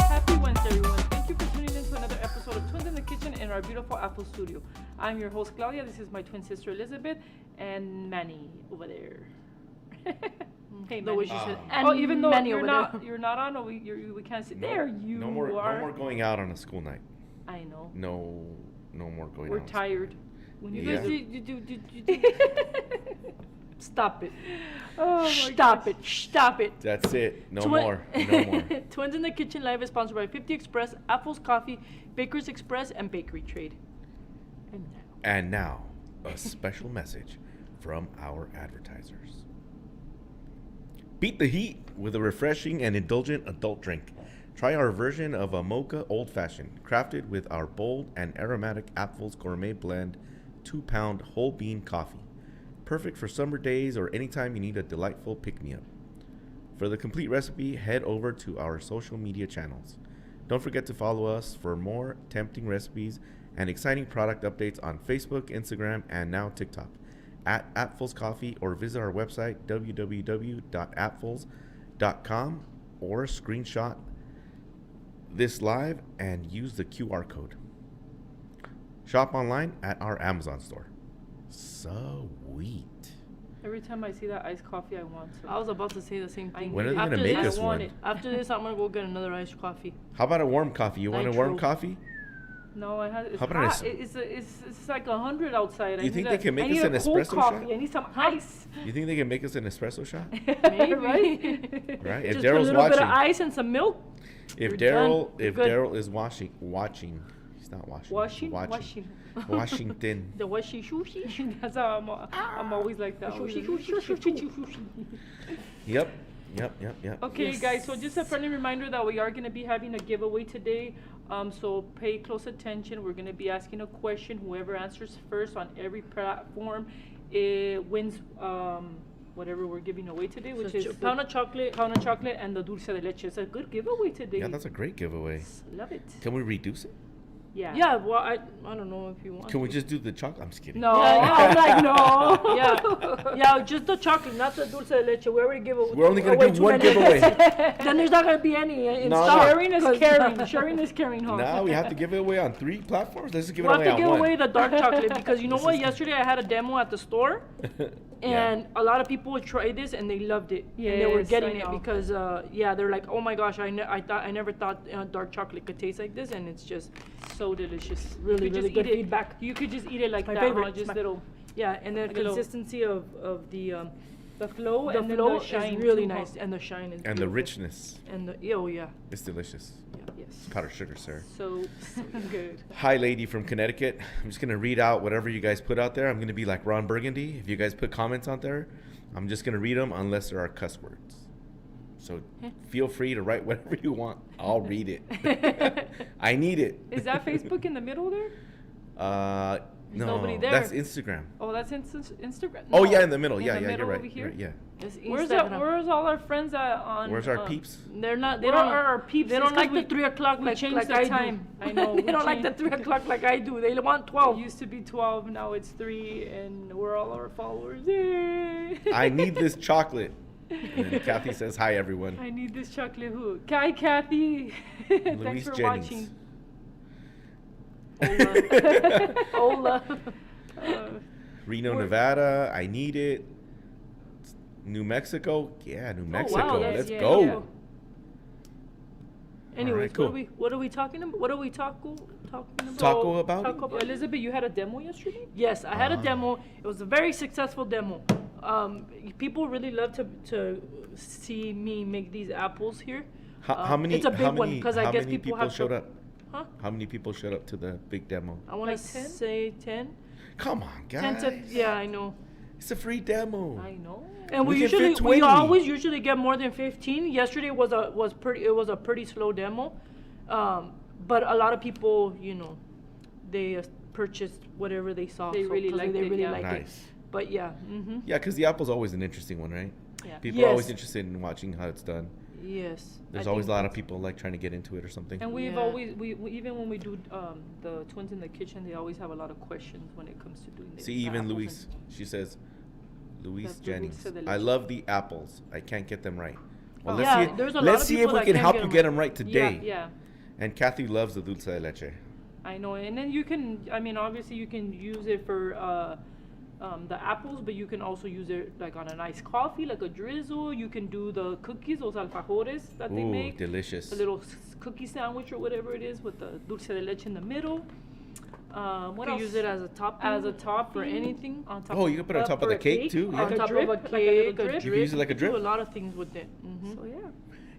Happy Wednesday, everyone. Thank you for tuning in to another episode of Twins in the Kitchen in our beautiful Apple studio. I'm your host, Claudia. This is my twin sister, Elizabeth, and Manny over there. Hey, The way Manny. she said, Oh, even though Manny you're over not, there. you're not on, or we can't see. There you no more, are. No more going out on a school night. I know. No more going We're out. tired. When you Yeah. guys do. Stop it. Oh, my Stop gosh. it. Stop it. That's it. No Twi- more. No more. Twins in the Kitchen Live is sponsored by 50 Express, Apple's Coffee, Baker's Express, and Bakery Trade. And now. And now, a special message from our advertisers. Beat the heat with a refreshing and indulgent adult drink. Try our version of a mocha old fashioned, crafted with our bold and aromatic Apple's Gourmet Blend 2-pound whole bean coffee. Perfect for summer days or anytime you need a delightful pick-me-up. For the complete recipe, head over to our social media channels. Don't forget to follow us for more tempting recipes and exciting product updates on Facebook, Instagram, and now TikTok at Apples Coffee, or visit our website www.apples.com or screenshot this live and use the QR code. Shop online at our Amazon store. Sweet. Every time I see that iced coffee, I want some. I was about to say the same thing. When are they After gonna make this- us I want one? it. After this, I'm gonna go get another iced coffee. How about a warm coffee? You want a warm Nitro. coffee? No, I had. It's How about an hot. It's like 100 outside. You think they can make I us need an a cold espresso coffee. shot? I need some ice. You think they can make us an espresso shot? Maybe. Right? Right? If Just put a Daryl's little bit of watching, ice and some milk. if We're done. Daryl, We're if good. Daryl is watching, he's not watching. Washing. Washington. The washi shushi. That's how I'm always like that. Yep. Okay, Yes. guys, so just a friendly reminder that we are going to be having a giveaway today. So pay close attention. We're going to be asking a question. Whoever answers first on every platform wins whatever we're giving away today, which So is pound of chocolate. pound of chocolate and the dulce de leche. It's a good giveaway today. Yeah, that's a great giveaway. Love it. Can we reduce it? Yeah. Yeah, well, I don't know if you want. Can we to. just do the chocolate? I'm just kidding. No, Yeah, I'm like, no. Yeah, just the chocolate, not the dulce de leche. We already give away. We're only gonna away give too one many. giveaway. Then there's not gonna be any in No, stock. Sharing is 'cause- caring. Sharing is caring, huh? Now we have to give it away on 3 platforms. Let's just give it We'll have away to on give one. away the dark chocolate because you know This what? is- Yesterday I had a demo at the store, and a lot of people tried this and they loved it. And they were Yes, getting I it know. because they're like, oh my gosh, I never thought dark chocolate could taste like this, and it's just So delicious. Really, You could really just good eat it. feedback. You could just eat it like My that, favorite. huh? It's Just my- little. yeah, and the Like a little- consistency of the The flow the and then flow the shine is really too, huh? nice, and the shine is And the beautiful. richness. And the oh yeah. It's delicious. Yes. Powdered sugar, sir. So good. Hi, lady from Connecticut. I'm just going to read out whatever you guys put out there. I'm going to be like Ron Burgundy. If you guys put comments out there, I'm just going to read them unless there are cuss words. So feel free to write whatever you want. I'll read it. I need it. Is that Facebook in the middle there? No, nobody there. that's Instagram. Oh, that's Instagram. Oh, No. yeah, in the middle. In Yeah, the yeah, middle you're right. over You're here? right. Yeah. It's Where's Instagram. all our friends at on? Where's our peeps? They're not. They Where don't. are our peeps? They It's don't 'cause like the we- 3 o'clock we like changed the I time. do. I know, they we don't like the changed- 3 o'clock like I do. They want It 12. used to be 12, now it's 3, and we're all our followers. Yay! I need this chocolate. And then Kathy says, hi, everyone. I need this chocolate. Who? Hi, Kathy. Thanks Louise for Jennings. watching. Hola. Reno, We're- Nevada. I need it. New Mexico. Yeah, New Mexico. that's- Let's yeah, go. yeah. Anyways, cool. what are we talking about? What are we talking about? Taco about Taco it? Elizabeth, you had a demo yesterday? Yes, I had a Ah. demo. It was a very successful demo. People really love to see me make these apples here. How many? It's a big how one many, because I how guess many people people have showed to- up? Huh? How many people showed up to the big demo? I want Like to 10? say 10. Come on, 10 guys. to, yeah, I know. It's a free demo. I know. And We we can fit usually 20. always usually get more than 15. Yesterday was a pretty slow demo. But a lot of people, they purchased whatever they saw. They really 'cause liked they it, really yeah. liked it. Nice. But yeah. Yeah, because the apple's always an interesting one, right? Yeah. People are always Yes. interested in watching how it's done. Yes. There's I always a think lot of that's- people like trying to get into it or something. And we've Yeah. always, we even when we do the Twins in the Kitchen, they always have a lot of questions when it comes to doing the See, the even apples Luis, she says, Luis That's Jennings, Dulce de I leche. love the apples. I can't get them right. Well, Oh. let's Yeah, see, there's a lot let's of see if people we that can can't help get you 'em get them right today. Yeah, And Kathy loves the dulce de leche. I know. And then you can, I mean, obviously you can use it for the apples, but you can also use it like on a nice coffee, like a drizzle. You can do the cookies, those alfajores that they Ooh, make. delicious. A little cookie sandwich or whatever it is with the dulce de leche in the middle. What You can else? use it as a topping. As a top for anything. On top Oh, you can put it on top of for the a cake, too, on yeah. On top drip, of a like cake, little a drip. You can use it like a You can do drip? a lot of things with it. So yeah.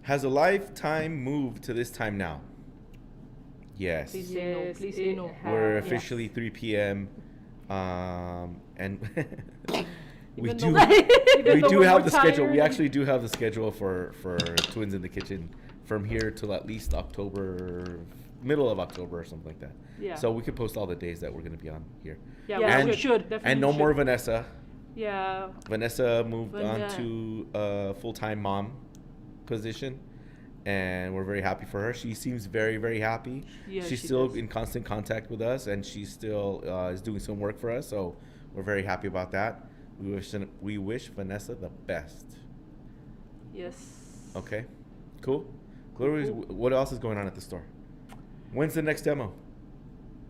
Has a lifetime moved to this time now? Yes. Please say no, Yes, please say it no. We're has. officially 3 p.m. And we Even do though- even we though do we're have more the schedule. We tired. actually do have the schedule for Twins in the Kitchen from here till at least October, middle of October or something like that. Yeah. So we could post all the days that we're gonna be on here. Yeah, Yeah, and we should. Definitely and no should. more Vanessa. Yeah. Vanessa moved on Vanessa. to a full-time mom position, and we're very happy for her. She seems very, very happy. Yeah, She's she still does. in constant contact with us, and she still is doing some work for us. So we're very happy about that. We wish Vanessa the best. Yes. Okay, cool. Gloria, what else is going on at the store? When's the next demo?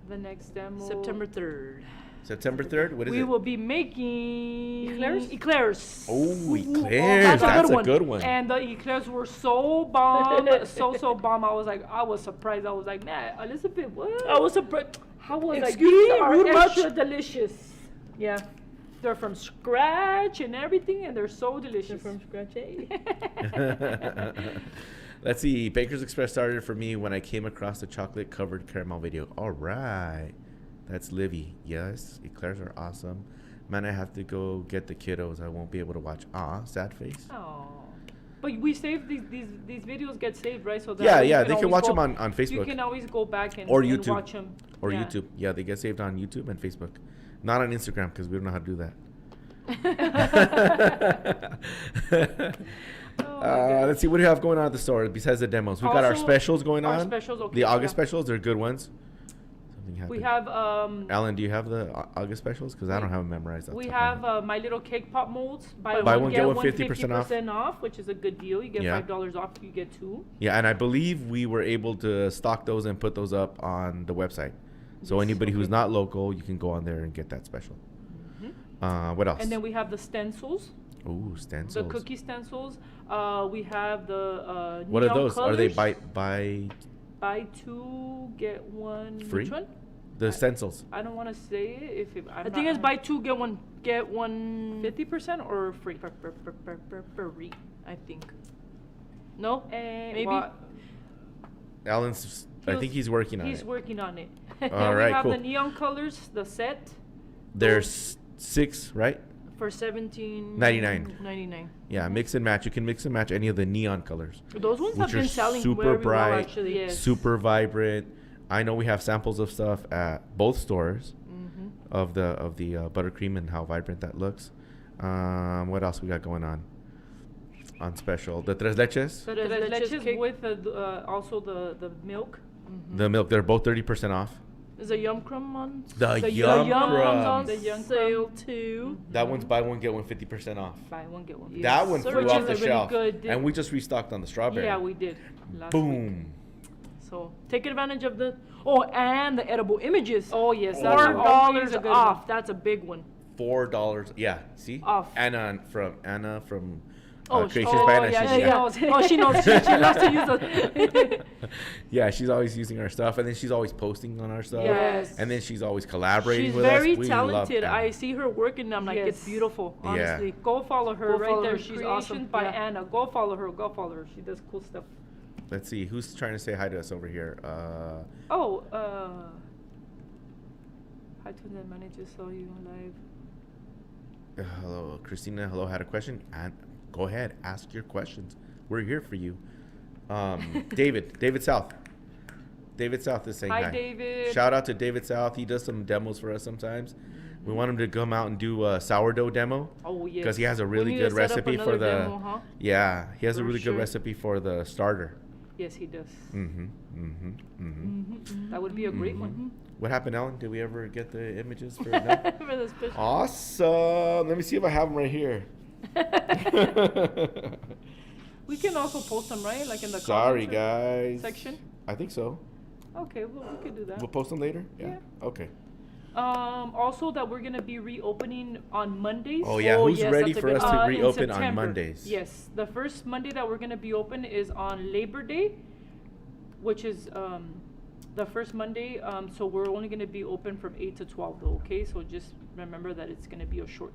The next demo. September 3rd. September 3rd. What is We it? will be making Eclairs? Eclairs. Oh, eclairs. That's That's, a good a good one. And the eclairs were so bomb, so bomb. I was surprised. I was like, man, Elizabeth, what? I was surprised. I was like, Excuse these me, are rude much? extra delicious. Yeah, they're from scratch and everything, and they're so delicious. They're from scratch, eh? Let's see. Baker's Express started for me when I came across the chocolate covered caramel video. All right. That's Livy. Yes. Eclairs are awesome. Man, I have to go get the kiddos. I won't be able to watch. Sad face. Oh, but we saved these videos get saved, right? So that Yeah, you yeah. They can always watch go- them on You Facebook can always go back and Or and YouTube. watch them. or YouTube. Yeah, they get saved on YouTube and Facebook. Not on Instagram because we don't know how to do that. Oh my God. Let's see. What do you have going on at the store besides the demos? We got our Also, specials going our on. specials, okay, The August yeah. specials. They're good ones. Something happened. We have Alan, do you have the August specials? Because I don't have them memorized. off We the top of my have head. My Little Cake Pop molds. Buy one, get one 50% off. 50% off, which is a good deal. You get Yeah. $5 off, you get 2. Yeah, and I believe we were able to stock those and put those up on the website. So Yes, anybody who's okay. not local, you can go on there and get that special. What else? And then we have the stencils, Ooh, the stencils. cookie stencils. We have the What are neon those? Are they colors. by Buy 2, get 1. Free? Which one? the stencils? I don't want to say it if it, I think it's buy 2 get 1 50% or free. free. I think. No, maybe. Well, Alan's. I He'll- think he's working on he's it. working on it. All And right, we have cool. the neon colors, the set. There's 6, right? For $17.99. 99. Yeah, mix and match. You can mix and match any of the neon colors. Those ones have Which are been selling super very bright, well, actually. Yes. super vibrant. I know we have samples of stuff at both stores Mm-hmm. of the buttercream and how vibrant that looks. What else we got going on special? The tres leches, The Tres tres leches leches cake. with also the milk. the milk. They're both 30% off. Is a Yum Crumb on The Yum Yum Crumb's on Crumbs. The Yum sale Crumb. too. That one's buy one get one 50% off. Buy one get one. Yes, That one sir. flew Which off is the a really shelf, good and we just restocked on the strawberry. Yeah, we did. Last week. Boom. So take advantage of the and the edible images. Oh yes, Oh. that's $4 always a good off. one. That's a big one. $4. Yeah, see? Off. Anna from Oh, Creations oh, by Anna. yeah, She's- she knows. Oh, she knows. She loves to use the. Yeah, she's always using our stuff, and then she's always posting on our stuff. Yes. And then she's always collaborating She's with very us. We love talented. Anna. I see her working. I'm like, it's Yes. beautiful. Yeah. Honestly. Go follow her Go right follow there. her. She's She's Creations awesome. by Yeah. Anna. Go follow her. Go follow her. She does cool stuff. Let's see, who's trying to say hi to us over here? Oh, hi to the manager. Saw you live. Hello, Christina. Hello, had a question? And go ahead, ask your questions. We're here for you. David South. David South is saying hi. Hi, David. Shout out to David South. He does some demos for us sometimes. We want him to come out and do a sourdough demo. Oh, yes. Because he has a really We need to good set up recipe for another the. demo, huh? Yeah, he has a For really sure. good recipe for the starter. Yes, he does. Mm-hmm. Mm-hmm. Mm-hmm. That would be a great Mhm. one. What happened, Ellen? Did we ever get the images for it? No? For the special. Awesome. Let me see if I have them right here. We can also post them, right? Like in the Sorry, comments guys. section. I think so. Okay, well, we could do that. We'll post them later. Yeah. Okay. Also that we're gonna be reopening on Mondays. Oh yeah. Oh, Who's yes, ready that's a for good us one. to in reopen on September. Mondays? Yes, the first Monday that we're gonna be open is on Labor Day, which is the first Monday. So we're only gonna be open from 8 to 12 though. Okay, so just remember that it's gonna be a short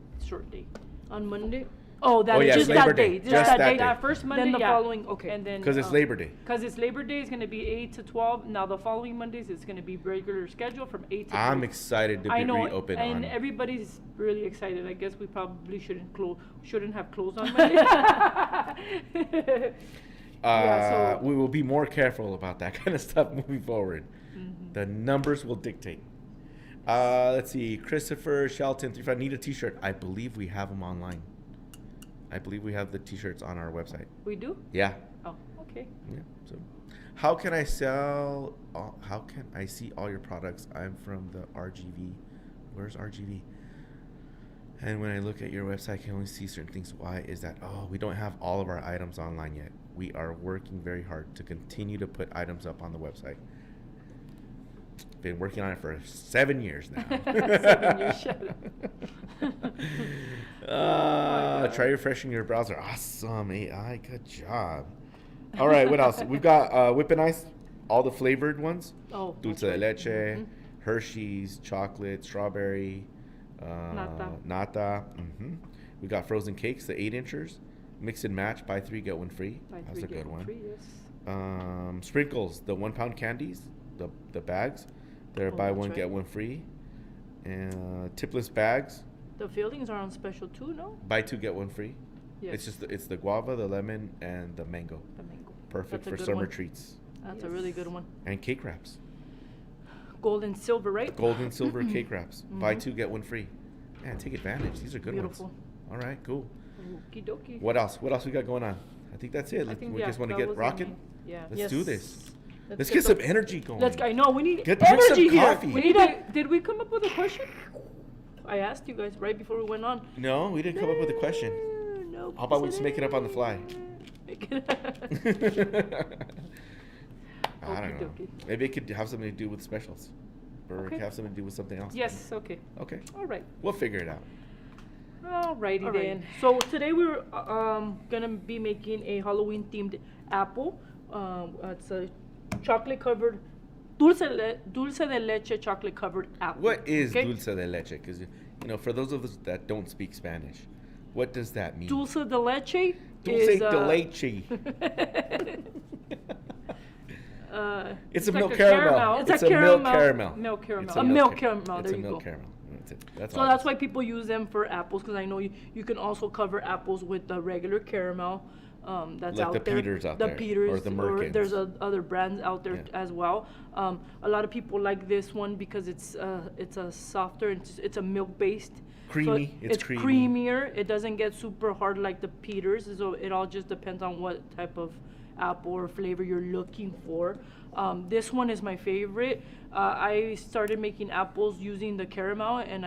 day. On Monday? Oh, that Oh, is yeah, just it's Labor that Day. day. Just that day. That first Monday. Then the yeah. following, okay. And then Because it's Labor Day. Because it's Labor Day is gonna be 8 to 12. Now the following Mondays is gonna be regular schedule from 8 to 3. I'm excited to I be know, reopen and on. everybody's really excited. I guess we probably shouldn't have closed on Monday. Yeah, so- We will be more careful about that kind of stuff moving forward. Mhm. The numbers will dictate. Let's see. Christopher Shelton, 35. Need a T-shirt. I believe we have them online. I believe we have the T-shirts on our website. We do? Yeah. Oh, okay. Yeah. So, how can I sell? How can I see all your products? I'm from the RGV. Where's RGV? And when I look at your website, I can only see certain things. Why is that? Oh, we don't have all of our items online yet. We are working very hard to continue to put items up on the website. Been working on it for 7 years now. 7 years, shut up. Try refreshing your browser. Awesome, AI. Good job. All right, what else? We've got Whip and Ice, all the flavored ones. Oh, Dulce that's de right. leche, Mhm. Hershey's, chocolate, strawberry, nata. We got frozen cakes, the 8-inchers. Mix and match, buy 3, get 1 free. Buy That's 3, a get good 1 one. free, yes. Sprinkles, the 1-pound candies, the bags. They're Oh, buy that's 1, right. get 1 free. And tipless bags, The fillings are on special too, no? buy 2, get 1 free. Yes. It's just it's the guava, the lemon, and the mango. the mango. Perfect That's a for good summer one. treats. That's a really good one. And cake wraps. Gold and silver, right? Gold and silver cake wraps. Buy Mhm. 2, get 1 free. Man, take advantage. These are good Beautiful. ones. All right, cool. Okie dokie. What else? What else we got going on? I think that's it. I think, We yeah, just want to that get was the rocking. main- Yeah. Let's Yes. do this. Let's get get some the- energy going. I know, we need Get- drink some energy here. coffee. We need a, Did we come up with a question? I asked you guys right before we went on. No, we didn't come up with a question. No. How about we just make it up on the fly? Make it I don't know. Okey-dokey. Maybe it could have something to do with specials. Or it Okay. could have something to do with something else. Yes, okay. Okay. All right. We'll figure it out. Alrighty All right. then. So today we're gonna be making a Halloween themed apple. It's a chocolate covered dulce de leche chocolate covered apple. What is okay? dulce de leche? Because, for those of us that don't speak Spanish, what does that mean? Dulce de leche Dulce is de leche. It's a like milk a caramel. caramel. It's a milk caramel. caramel. Milk caramel. It's A milk ca- caramel, It's there a you milk go. caramel. That's it. That's So all that's it why is. people use them for apples, because I know you can also cover apples with the regular caramel. That's Like out the there. Peters out the there, or Peters, the or Merkins. there's other brands out there Yeah. as well. A lot of people like this one because it's a softer, it's a milk based. Creamy, So it's creamy. creamier. It doesn't get super hard like the Peters. So it all just depends on what type of apple or flavor you're looking for. This one is my favorite. I started making apples using the caramel, and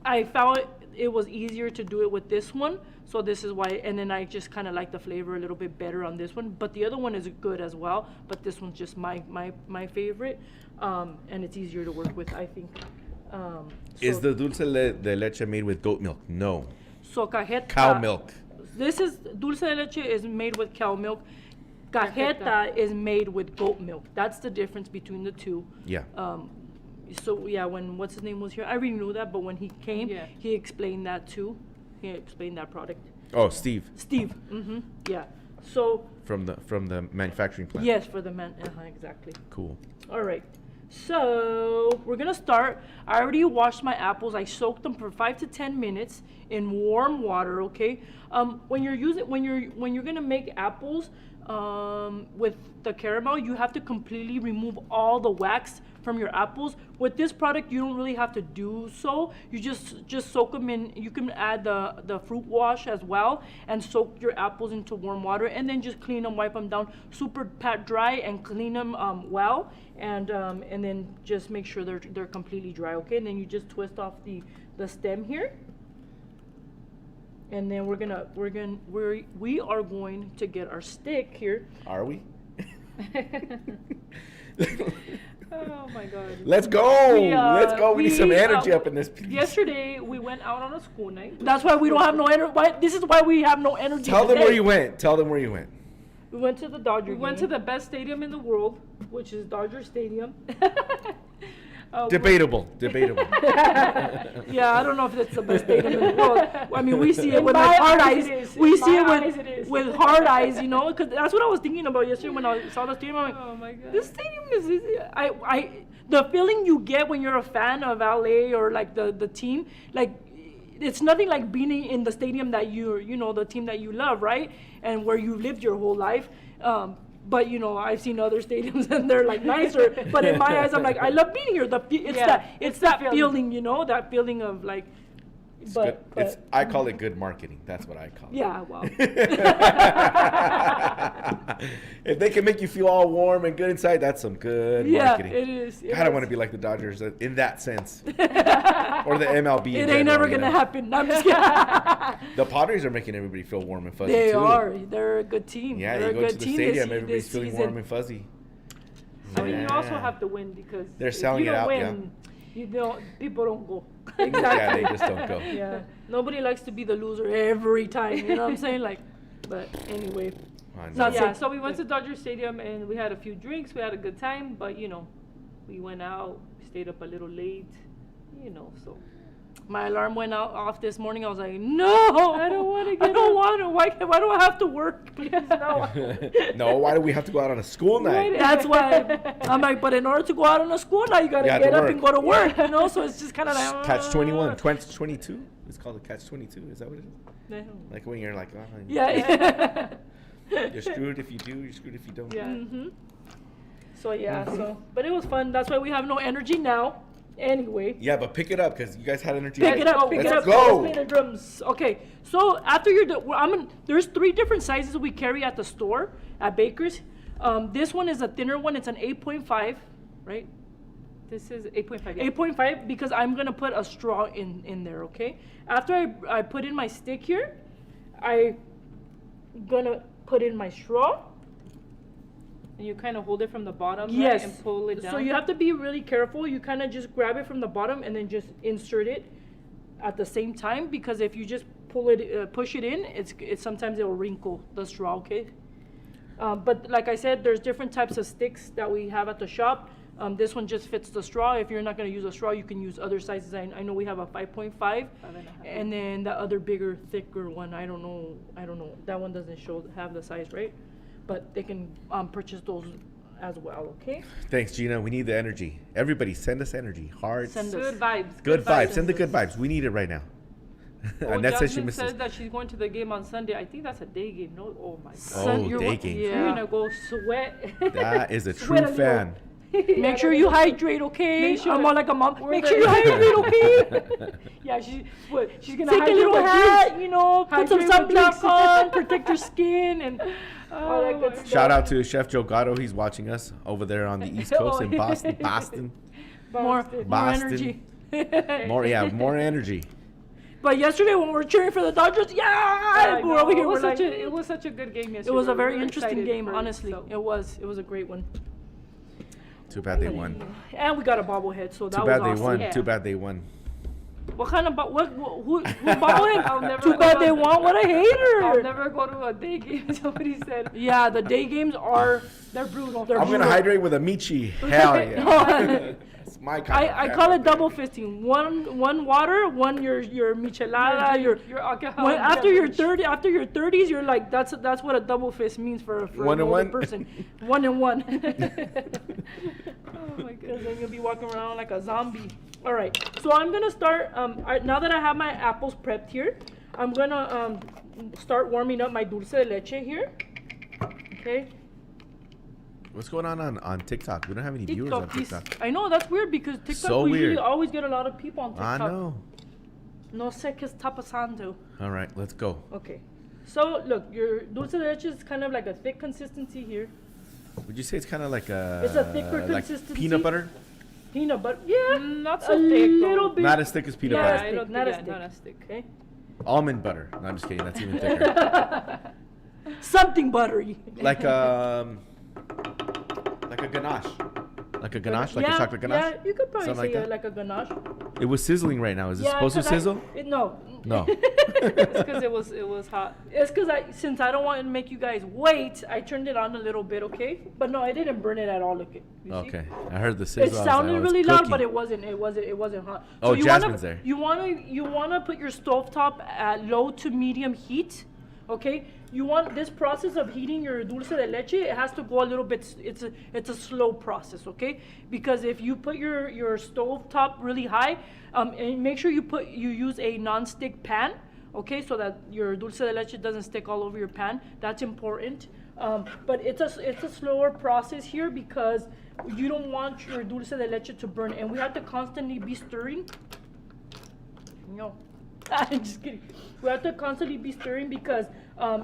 I found it was easier to do it with this one. So this is why, and then I just kind of like the flavor a little bit better on this one. But the other one is good as well. But this one's just my favorite, and it's easier to work with, I think. Is So- the dulce de leche made with goat milk? No. so cajeta? Cow milk. This is dulce de leche is made with cow milk. Cajeta is made with goat milk. That's the difference between the two. Yeah. So yeah, when what's his name was here, I already knew that, but when he came, Yeah. he explained that too. He explained that product. Oh, Steve Steve. Yeah. So from the manufacturing plant. yes, for the man. Exactly. Cool. All right. So we're gonna start. I already washed my apples. I soaked them for 5 to 10 minutes in warm water. Okay. When you're gonna make apples, with the caramel, you have to completely remove all the wax from your apples. With this product, you don't really have to do so. You just soak them in. You can add the fruit wash as well and soak your apples into warm water, and then just clean them, wipe them down, super pat dry, and clean them well, and then just make sure they're completely dry. Okay, and then you just twist off the stem here. And then we are going to get our stick here. Are we? Oh my God. Let's go. Let's go. We need some we, energy up in this piece. Yesterday we went out on a school night. That's why we don't have no energy. This is why we have no energy. Tell them today. where you went. Tell them where you went. We went to the Dodger. We went to the best stadium in the world, which is Dodger Stadium. Debatable. Yeah, I don't know if it's the best stadium in the world. I mean, we see it In with my like hard eyes eyes. it is. We In see my it eyes it is. with hard eyes, you know, because that's what I was thinking about yesterday when I saw the stadium. I'm like, Oh my God. this stadium is the feeling you get when you're a fan of LA or like the team, like it's nothing like being in the stadium that you know, the team that you love, right? And where you lived your whole life. But you know, I've seen other stadiums and they're like nicer. But in my eyes, I'm like, I love being here. It's that feeling, you know, that feeling of like. It's good. I call it good marketing. That's what I call it. Yeah, well. If they can make you feel all warm and good inside, that's some good marketing. Yeah, it is. God, I want to be like the Dodgers in that sense, or the MLB. It ain't never gonna happen. No, I'm just kidding. The Padres are making everybody feel warm and fuzzy They too. are. They're a good team. Yeah, They're you a go good to the team stadium, this everybody's feeling season. warm and fuzzy. I mean, you also Yeah. have to win because They're if selling you it don't out, win, you don't. People don't go. Yeah, they just don't go. Yeah. Nobody likes to be the loser every time. You know what I'm saying? Like, but anyway. I know. Not Yeah, sick. so we went to Dodger Stadium and we had a few drinks. We had a good time, but you know, we went out, stayed up a little late, you know. So My alarm went off this morning. I was like, no, I don't wanna I get don't up. want to. Why do I have to work? Please, no. No, why do we have to go out on a school night? That's why I'm like, but in order to go out on a school night, you gotta You have get to up work. and go to work, you know. So it's just kind of like Catch 21, 22. It's called a catch 22. Is that what it is? Yeah. Like when you're like, oh, Yeah. you're screwed if you do, you're screwed if you don't. Yeah. Mm-hmm. So yeah. But it was fun. That's why we have no energy now. Anyway. Yeah, but pick it up because you guys had energy. Pick it up, pick it Let's up. go. Let's play the drums. Okay, so after you're done, there's 3 different sizes we carry at the store at Baker's. This one is a thinner one. It's an 8.5, right? This is 8.5. Yeah. 8.5 because I'm gonna put a straw in there. Okay. After I put in my stick here, I gonna put in my straw. And you kind of hold it from the bottom, Yes. right, and pull it down. So you have to be really careful. You kind of just grab it from the bottom and then just insert it at the same time, because if you just pull it, push it in, it's sometimes it'll wrinkle the straw. Okay. But like I said, there's different types of sticks that we have at the shop. This one just fits the straw. If you're not going to use a straw, you can use other sizes. I know we have a 5.5, 5.5. and then the other bigger, thicker one. I don't know. That one doesn't have the size, right? But they can purchase those as well. Okay. Thanks, Gina. We need the energy. Everybody, send us energy. Hearts. Send us. Good vibes. Good vibes. Send the good vibes. We need it right now. Oh, Annette says she Jasmine misses. says that she's going to the game on Sunday. I think that's a day game. No, oh my God. Oh, You're day wa- game. You're Yeah. gonna go sweat. That is a true Sweat a little. fan. Make sure you hydrate, okay? Make sure- I'm all like a mom. We're Make the- sure you hydrate, okay? Yeah, she's gonna Take a hydrate little with hat, drinks. you know, put some Hydrate with sunblock drinks. on, protect your skin, and all that Oh good my stuff. Shout out to Chef Joe Gatto. He's watching us over there on the East Coast in Oh, Boston. Boston. More Boston. energy. More energy. But yesterday when we were cheering for the Dodgers, I we're over know. here. It was We're like, such a good game yesterday. it was a We're very really interesting excited game, for it, honestly. so. It was a great one. Too bad they won. And we got a bobblehead, so that Too was bad they awesome. won. Yeah. Too bad they won. What kind of who bobblehead? I'll never Too go bad to they a- won. What a hater! I'll never go to a day game. Somebody said. Yeah, the day games they're brutal. They're I'm gonna brutal. hydrate with a Michi. Hell yeah. It's my kind of I call it double fisting. One water, one your michelada, your alcohol. when, after your 30s, you're like that's what a double fist means for One an and older one? person. 1 and 1. Oh my Because god. then you'll be walking around like a zombie. All right, so I'm gonna start. Now that I have my apples prepped here, I'm gonna start warming up my dulce de leche here. Okay. What's going on TikTok? We don't have any viewers on TikTok. I know, that's weird because TikTok, So we usually weird. always get a lot of people on I TikTok. know. No sé qué está pasando. All right, let's go. Okay. So, look, your dulce de leche is kind of like a thick consistency here. Would you say it's kind of like a It's a thicker like consistency. peanut butter? Peanut butter. Yeah. Not a so thick, little though. bit. Not as thick as peanut Yeah, butter. I don't- not not as as thick. Not as thick. Okay. Almond butter. No, I'm just kidding. That's even thicker. Something buttery. like a ganache. Like a ganache, like a chocolate ganache. Yeah, you could probably Something say like that? like a ganache. It was sizzling right now. Is it Yeah, supposed to 'cause I- sizzle? No. No. It's because it was hot. It's because since I don't want to make you guys wait, I turned it on a little bit, okay? But no, I didn't burn it at all. Look, you see? Okay, I heard the It sizzle. I was like, sounded oh, it's really loud, cooking. but it wasn't. It wasn't hot. Oh, you Jasmine's wanna, there. You wanna put your stovetop at low to medium heat, okay? You want this process of heating your dulce de leche. It has to go a little bit. It's a slow process, okay? Because if you put your stovetop really high, and make sure you use a non-stick pan, okay, so that your dulce de leche doesn't stick all over your pan. That's important. But it's a slower process here because you don't want your dulce de leche to burn, and we have to constantly be stirring. No, I'm just kidding. We have to constantly be stirring because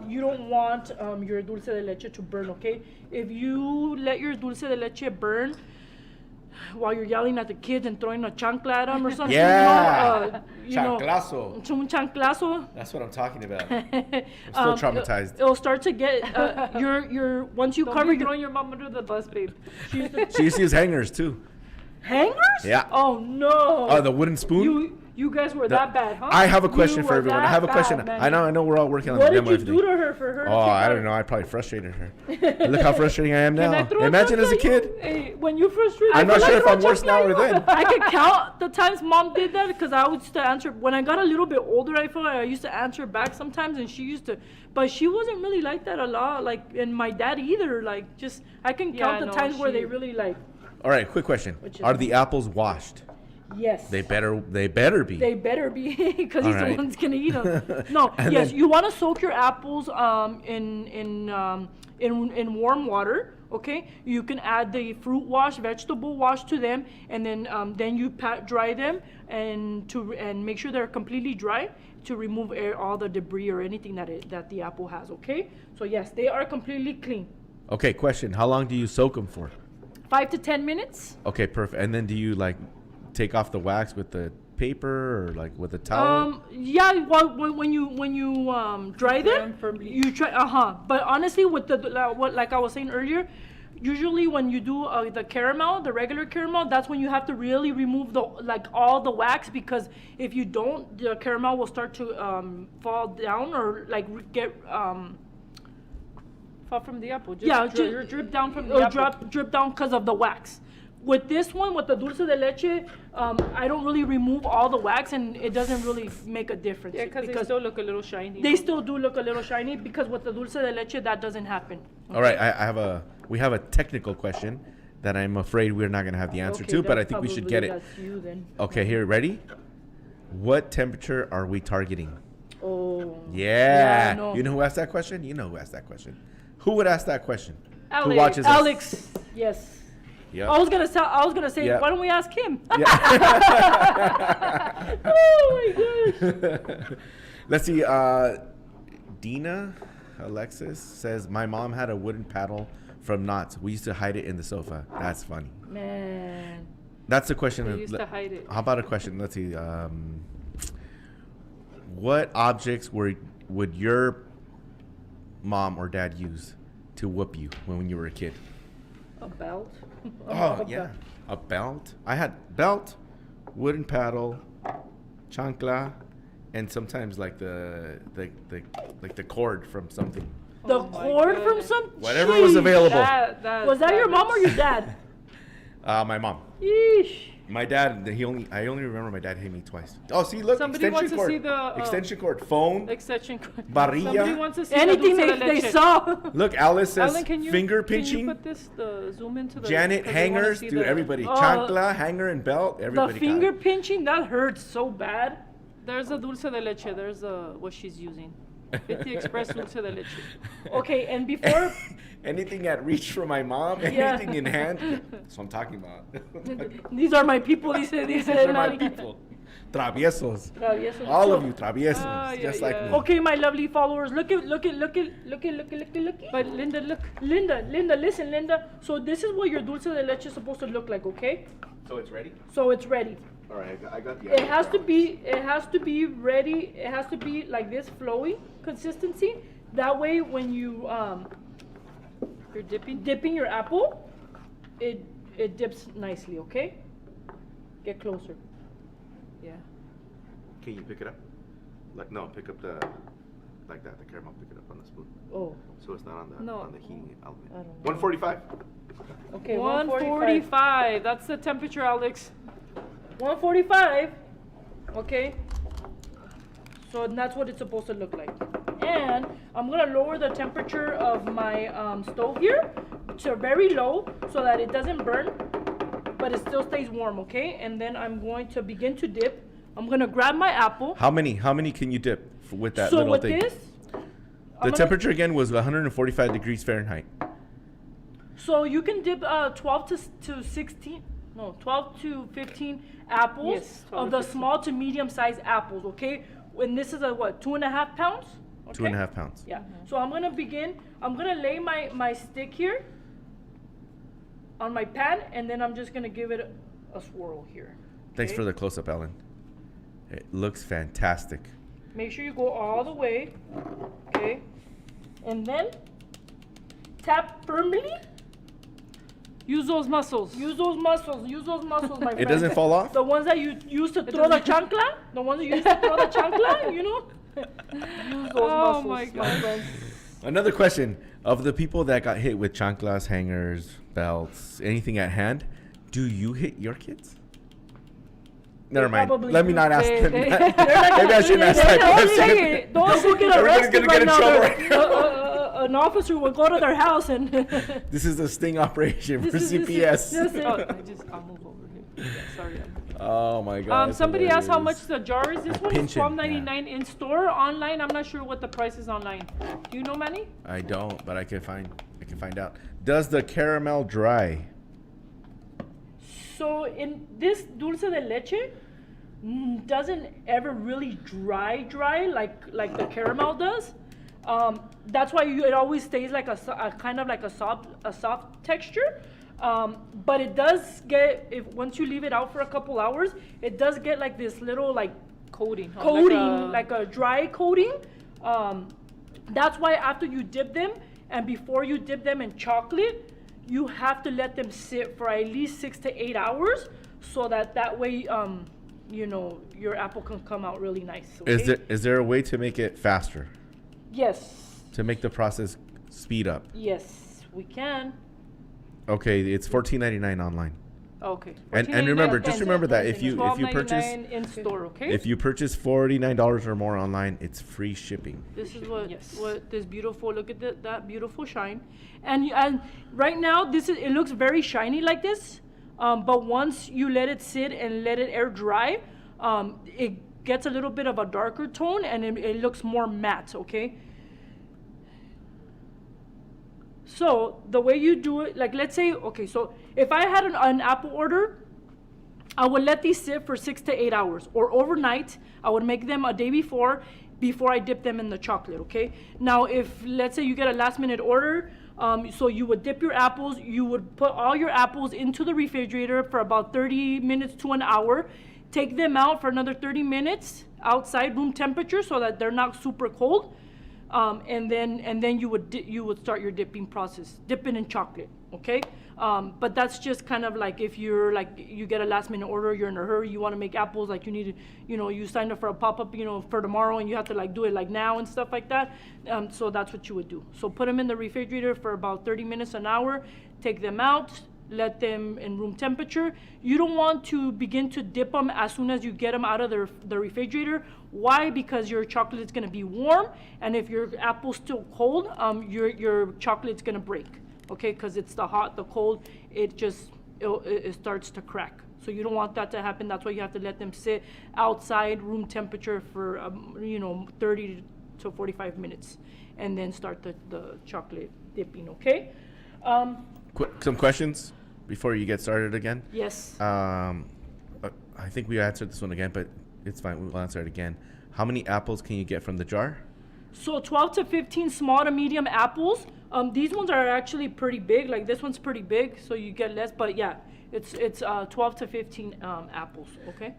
you don't want your dulce de leche to burn. Okay, if you let your dulce de leche burn while you're yelling at the kids and throwing a chancla at them or something, Yeah. you know, Chanclazo. un chanclazo. That's what I'm talking about. I'm still traumatized. It'll start to get your once you Don't cover be your throwing your mom under the bus, babe. She used to use hangers too. hangers. Yeah. Oh no. Oh, the wooden spoon. You guys were that bad, huh? I have a question You for were everyone. I that have a question. bad, I know we're all working on What the did demo you and do everything. to her for her? Oh, I don't know. I probably frustrated her. Look how frustrating I am Can I now. throw Imagine as a something at kid. you? Hey, When you frustrated, I'm not I sure if feel I'm like worse now or then. I could count the times mom did that because I used to answer. When I got a little bit older, I feel like I used to answer back sometimes, and she used to. But she wasn't really like that a lot. Like, and my dad either. Like, just I can Yeah, count the no, times where she- they really like. All right, quick question. Which is- Are the apples washed? Yes. They better be. They better be because he's Alright. the one's gonna eat them. No, And yes, then- you want to soak your apples in warm water. Okay, you can add the fruit wash, vegetable wash to them, and then you dry them and make sure they're completely dry to remove all the debris or anything that the apple has. Okay, so yes, they are completely clean. Okay, question. How long do you soak them for? 5 to 10 minutes. Okay, perfect. And then do you like take off the wax with the paper or like with a towel? Yeah, well, when you dry them, them firmly. you try. But honestly, with like I was saying earlier, usually when you do the caramel, the regular caramel, that's when you have to really remove all the wax, because if you don't, the caramel will start to fall down or get Fall from the apple. Just yeah, drip down from the it'll apple. drip down because of the wax. With this one, with the dulce de leche, I don't really remove all the wax, and it doesn't really make a difference. Yeah, because they still look a little shiny. They still do look a little shiny, because with the dulce de leche, that doesn't happen. All right, we have a technical question that I'm afraid we're not going to have the answer to, but I think we should get it. That's you then. Okay, here, ready? What temperature are we targeting? Oh. Yeah. no. You know who asked that question? You know who asked that question. Who would ask that question? Who Alex. watches us? Alex. Yes. Yep. I was gonna say, Yep. why don't we ask him? Yeah. Oh my gosh. Let's see. Dina Alexis says, my mom had a wooden paddle from Knott's. We used to hide it in the sofa. That's funny. Man. That's the question. They used to hide it. How about a question? Let's see. What objects would your mom or dad use to whoop you when you were a kid? A belt. Oh, yeah. A belt. I had belt, wooden paddle, chancla, and sometimes like the cord from something. The Oh my cord from goodness. some. Whatever was available. Was that your mom or your dad? My mom. Yeesh. My dad, I only remember my dad hit me twice. Oh, see, look, Somebody extension wants to cord. see the, extension cord, phone, Extension cord. Barilla. Somebody wants to see Anything the dulce de they leche. saw. Look, Alice says Alan, can you, finger Can pinching. you put this, zoom into the... Janet, 'cause I wanna hangers, see dude, the- everybody. Oh, Chancla, hanger, and belt, everybody. The got finger it. pinching, that hurts so bad. There's a dulce de leche. There's what she's using. 50 Express dulce de leche. Okay, and before anything at reach for my mom, Yeah. anything in hand. That's what I'm talking about. These are my people, dice These are my Lali. people. Traviesos. Traviesos. All So- of you traviesos, Ah, just yeah, like yeah. me. Okay, my lovely followers, look at. But Linda, look. Linda, listen, Linda. So this is what your dulce de leche is supposed to look like, okay? So it's ready? So it's ready. All right, I got the. It has to be ready. It has to be like this flowy consistency. That way, when you You're dipping. dipping your apple, it dips nicely. Okay. Get closer. Yeah. Can you pick it up? Like no, pick up the, like that. The caramel. Pick it up on the spoon, Oh, so it's not on the No. on the heating element. I don't know. 145. okay. 145. That's the temperature, Alex. 145. Okay. So that's what it's supposed to look like. And I'm gonna lower the temperature of my stove here to very low so that it doesn't burn, but it still stays warm. Okay. And then I'm going to begin to dip. I'm gonna grab my apple. How many can you dip with that So little with thing? this, The I'm gonna- temperature again was 145 degrees Fahrenheit. So you can dip 12 to 16, no, 12 to 15 apples Yes, 12 of to the 15. small to medium sized apples, okay? And this is a what, 2.5 pounds? Okay? 2.5 pounds. Yeah. So I'm gonna begin, I'm gonna lay my stick here on my pan, and then I'm just gonna give it a swirl here. Thanks okay? for the close up, Ellen. It looks fantastic. Make sure you go all the way, okay? And then tap firmly. Use those muscles. Use those muscles, my friend. It doesn't fall off? The ones that you use to throw the doesn't- chancla, the ones you use to throw the chancla, you know? Use those Oh muscles, my my God. friend. Another question. Of the people that got hit with chanclas, hangers, belts, anything at hand, do you hit your kids? Never mind. probably Let me do. not ask They- them they- that. They're like- Maybe I shouldn't ask that Don't question. say it. Don't go get Everybody's arrested gonna right get in now. trouble right now. An officer will go to their house and This is a sting operation for This is- CPS. this is- Oh, I'll move over here. Yeah, sorry. Oh my god. that's Somebody asked how much hilarious. the jar is. This one is Pinch it, $12.99 in store. Online, I'm not sure what the price is online. Do you know, Manny? I don't, but I can find out. Does the caramel dry? So in this dulce de leche doesn't ever really dry like the caramel does. That's why it always stays like a kind of like a soft texture. But it does get, if once you leave it out for a couple hours, it does get like this little like Coating. huh? coating, like a dry coating. That's why after you dip them and before you dip them in chocolate, you have to let them sit for at least 6 to 8 hours so that way, you know, your apple can come out really nice. Okay? Is there a way to make it faster? Yes. To make the process speed up? Yes, we can. Okay, it's $14.99 online. Okay. And remember, $14.99. just remember that if you purchase $12.99 in store, okay? if you purchase $49 or more online, it's free shipping. This is what Yes. what this beautiful, look at that beautiful shine, and right now it looks very shiny like this, but once you let it sit and let it air dry, it gets a little bit of a darker tone and it looks more matte. Okay. So the way you do it, like let's say, okay, so if I had an apple order, I would let these sit for 6 to 8 hours or overnight. I would make them a day before I dip them in the chocolate, okay? Now, if let's say you get a last minute order, so you would dip your apples, you would put all your apples into the refrigerator for about 30 minutes to an hour, take them out for another 30 minutes outside room temperature so that they're not super cold. And then you would start your dipping process, dipping in chocolate, okay? But that's just kind of like if you're like you get a last minute order, you're in a hurry, you want to make apples, like you need to, you know, you signed up for a pop-up, you know, for tomorrow, and you have to like do it like now and stuff like that. So that's what you would do. So put them in the refrigerator for about 30 minutes, an hour, take them out, let them in room temperature. You don't want to begin to dip them as soon as you get them out of the refrigerator. Why? Because your chocolate's gonna be warm, and if your apple's still cold, your chocolate's gonna break. Okay, because it's the hot, the cold, it starts to crack. So you don't want that to happen. That's why you have to let them sit outside room temperature for 30 to 45 minutes, and then start the chocolate dipping, okay? Some questions before you get started again. Yes. I think we answered this one again, but it's fine. We'll answer it again. How many apples can you get from the jar? So 12 to 15 small to medium apples. These ones are actually pretty big. Like this one's pretty big, so you get less. But yeah, it's 12 to 15 apples. Okay.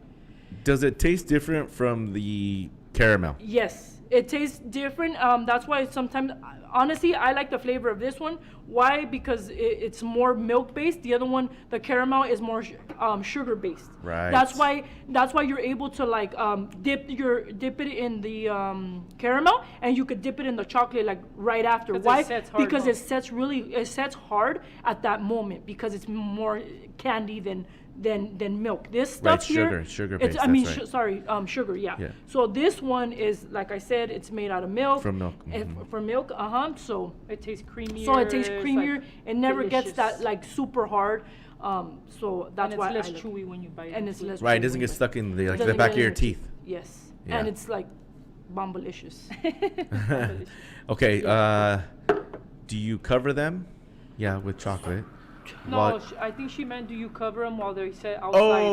Does it taste different from the caramel? Yes, it tastes different. That's why sometimes, honestly, I like the flavor of this one. Why? Because it's more milk based. The other one, the caramel, is more sugar based. Right. That's why you're able to like dip it in the caramel, and you could dip it in the chocolate like right after. 'Cause it Why? sets hard, Because huh? it sets hard at that moment because it's more candy than milk. This stuff Right, here, sugar it's- based, I mean, that's right. sorry, sugar. Yeah. Yeah. So this one is, like I said, it's made out of milk. From milk, From milk. So It tastes creamier. so it tastes it's, creamier. like, It never gets delicious. that like super hard. So that's and why it's less I like it. chewy when you bite it. And it's too. less Right, it chewy doesn't when get you stuck in the Doesn't back get of your in teeth. Yes. Yeah. And it's like bombalicious. Okay, do you cover them? Yeah, with chocolate. No, While- I think she meant, do you cover them while they sit outside?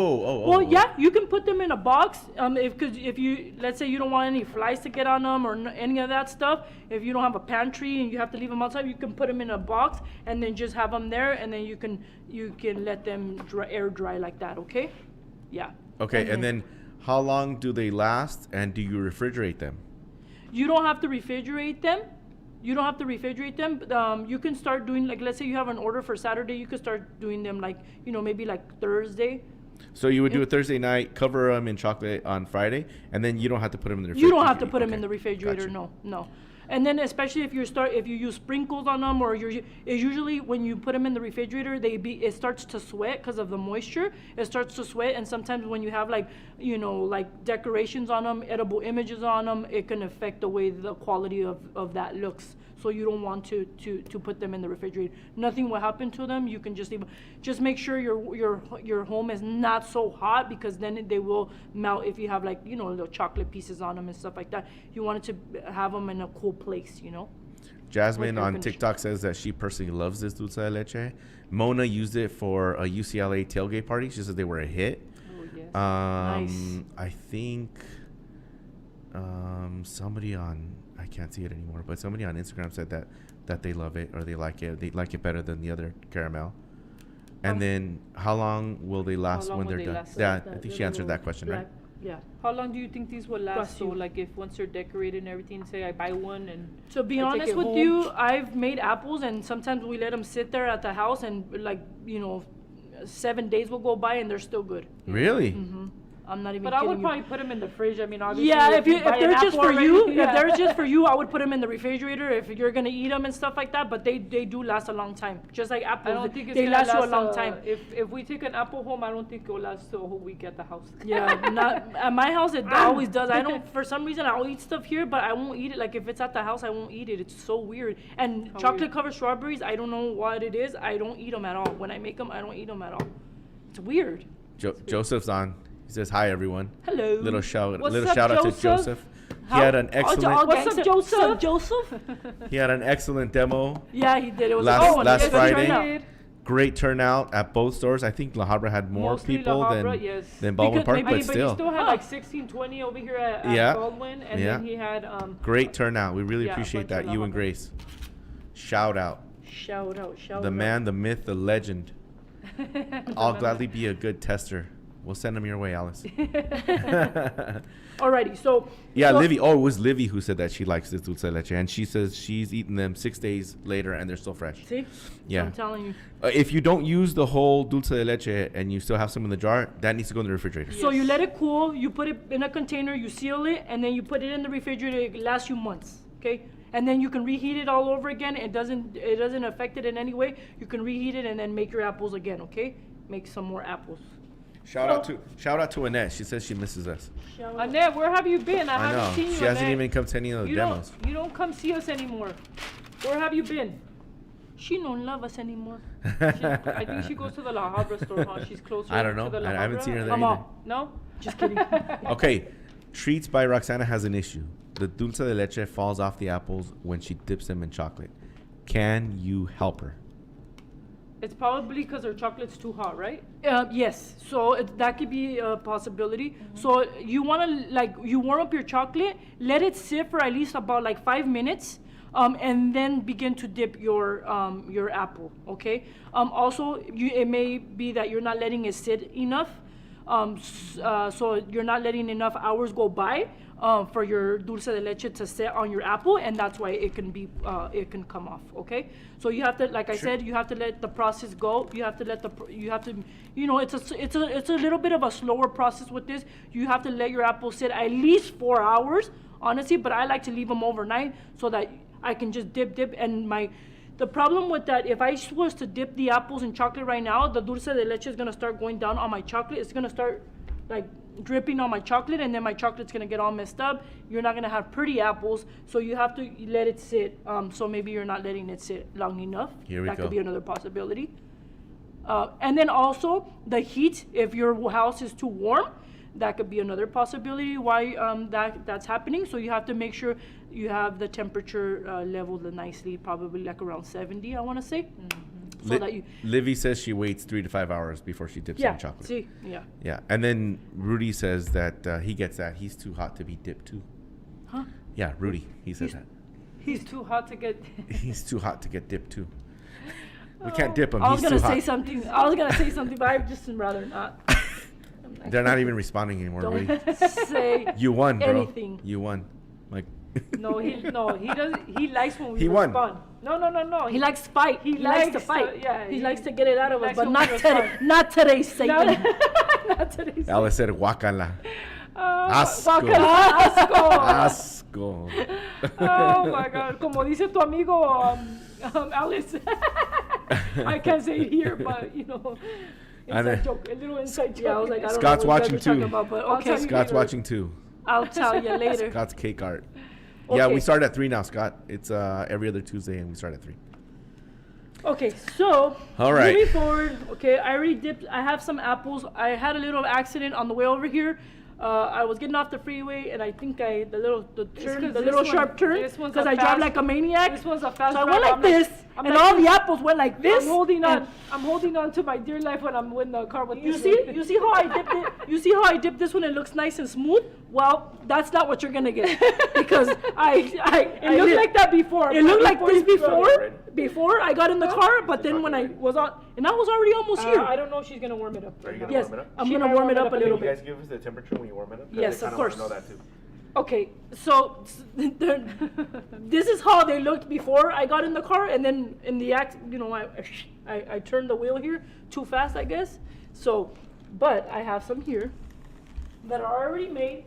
Well, yeah, you can put them in a box. If you, let's say you don't want any flies to get on them or any of that stuff. If you don't have a pantry and you have to leave them outside, you can put them in a box and then just have them there, and then you can let them air dry like that. Okay? Yeah. Okay, and then how long do they last, and do you refrigerate them? You don't have to refrigerate them. You don't have to refrigerate them. But, you can start doing, like, let's say you have an order for Saturday, you could start doing them like, maybe like Thursday. So you would do it Thursday night, cover them in chocolate on Friday, and then you don't have to put them in the refrigerator. You don't have to put them in the Okay, refrigerator. gotcha. No. And then especially if you use sprinkles on them, or it's usually when you put them in the refrigerator, it starts to sweat because of the moisture. It starts to sweat, and sometimes when you have like decorations on them, edible images on them, it can affect the way the quality of that looks. So you don't want to put them in the refrigerator. Nothing will happen to them. You can just leave them. Just make sure your home is not so hot, because then they will melt if you have like little chocolate pieces on them and stuff like that. You want it to have them in a cool place. Jasmine With air on conditioning. TikTok says that she personally loves this dulce de leche. Mona used it for a UCLA tailgate party. She said they were a hit. Oh, yes. Nice. I think somebody on, I can't see it anymore, but somebody on Instagram said that they love it, or they like it. They like it better than the other caramel. And then how long will they last long when will they're they done? last? Yeah, The- I think the she answered little that question, right? black- Yeah. How long do you think these will last? Bless So, you. like, if once they're decorated and everything, say I buy one and To be I take honest it with home. you, I've made apples, and sometimes we let them sit there at the house, and 7 days will go by and they're still good. Really? I'm not even But I kidding would you. probably put them in the fridge. I mean, obviously. Yeah, if buy an they're just apple for you, already, if they're yeah. just for you, I would put them in the refrigerator if you're gonna eat them and stuff like that. But they do last a long time, just like apples. I don't think it's they gonna last you a long time. If we take an apple home, I don't think it'll last a whole week at the house. Yeah, not at my house. It always does. I don't. For some reason, I'll eat stuff here, but I won't eat it. Like if it's at the house, I won't eat it. It's so weird. And How chocolate weird. covered strawberries, I don't know what it is. I don't eat them at all. When I make them, I don't eat them at all. It's weird. Joseph's on. He says hi, everyone. Hello. Little shout What's out up, to Joseph? Joseph. He How- had an all excellent What's up, gangsta- Joseph? What's up, Joseph? he had an excellent demo. Yeah, he did. It was Last- a last good Friday. turnout. Great turnout at both stores. I think La Habra had more Mostly people La than Habra, yes. Baldwin Because Park, maybe- but But he still, still had Huh. like 16, 20 over here at Yeah. Baldwin, and Yeah. then he had great turnout. We really Yeah, a appreciate bunch of that. La You and Habra. Grace. Shout out. Shout out. The man, the myth, the legend. I'll gladly be a good tester. We'll send them your way, Alice. Alrighty, so Yeah, so- Livy. Oh, it was Livy who said that she likes this dulce de leche, and she says she's eaten them 6 days later and they're still fresh. See, Yeah. I'm telling you. If you don't use the whole dulce de leche and you still have some in the jar, that needs to go in the refrigerator. So you Yes. let it cool, you put it in a container, you seal it, and then you put it in the refrigerator. It lasts you months, okay? And then you can reheat it all over again. It doesn't affect it in any way. You can reheat it and then make your apples again, okay? Make some more apples. Shout out to Annette. She says she misses us. Annette, where have you been? I, I haven't know. seen you. She hasn't Annette. even come to any of the you demos. You don't come see us anymore. Where have you been? She don't love us anymore. I think she goes to the La Habra store, huh? She's closer. I don't know. To the La I haven't Habra. seen her there Come either. on. No. Just kidding. Okay, Treats by Roxana has an issue. The dulce de leche falls off the apples when she dips them in chocolate. can you help her? It's probably because her chocolate's too hot, right? Yes, so that could be a possibility. So you want to you warm up your chocolate, let it sit for at least about like 5 minutes, and then begin to dip your apple. Okay. Also, it may be that you're not letting it sit enough, so you're not letting enough hours go by for your dulce de leche to sit on your apple, and that's why it can come off. Okay, so you have to, like I said, you have to let the process go. You have to it's a little bit of a slower process with this. You have to let your apple sit at least 4 hours, honestly. But I like to leave them overnight so that I can just dip, and the problem with that, if I was to dip the apples in chocolate right now, the dulce de leche is gonna start going down on my chocolate. It's gonna start like dripping on my chocolate, and then my chocolate's gonna get all messed up. You're not gonna have pretty apples, so you have to let it sit. So maybe you're not letting it sit long enough. Here we that go. could be another possibility. And then also the heat. If your house is too warm, that could be another possibility why that's happening. So you have to make sure you have the temperature leveled nicely, probably like around 70, I want to say. So that you Livy says she waits 3 to 5 hours before she dips in chocolate. See, yeah. Yeah, and then Rudy says that he gets that. He's too hot to be dipped too. Huh? Yeah, Rudy, he says that. He's too hot to get. He's too hot to get dipped too. We can't dip him. I was He's gonna too say hot. something. I was gonna say something, but I just rather not. They're not even responding anymore, Rudy. Don't say You won, bro. anything. You won. Like. No, he doesn't. He likes when we He won. respond. No. He likes fight. He likes to likes fight. to- yeah, he he likes to get it out of us, likes but when not we today. respond. Not today, Satan. Not today. Alice said guacala. Asco. Asco. Asco. Oh my God. Como dice tu amigo Alice. I can't say it here, but you know. I know. Inside joke, a little inside joke. Yeah, I was like, I don't Scott's know what you watching guys are talking too. about, but I'll okay. tell you Scott's later. watching too. I'll tell you later. Scott's cake art. Yeah, Okay. we start at 3 now, Scott. It's every other Tuesday, and we start at 3. Okay, so All right. moving forward. Okay, I already dipped. I have some apples. I had a little accident on the way over here. I was getting off the freeway, and I think the little 'cause sharp turn, this one's because a I drive fast- like a maniac. This one's a fast So I drive. went like I'm this, I'm and like all this. the apples went like this. I'm holding and on. I'm holding on to my dear life when I'm in the car with You this see, one. you see how I dipped it. You see how I dipped this one? It looks nice and smooth. Well, that's not what you're gonna get, because It looked like that before. It looked like this you got it, right? before I got in the car, but then when I was on, and I was already almost here. I don't know if she's gonna warm it up. Are you gonna Yes, warm it up? I'm She gonna might warm it up a little Can you bit. guys give us the temperature when you warm it up? 'Cause Yes, I of kinda wanna course. know that too. Okay, so this is how they looked before I got in the car, and then in the act, I turned the wheel here too fast, I guess. So, but I have some here that are already made.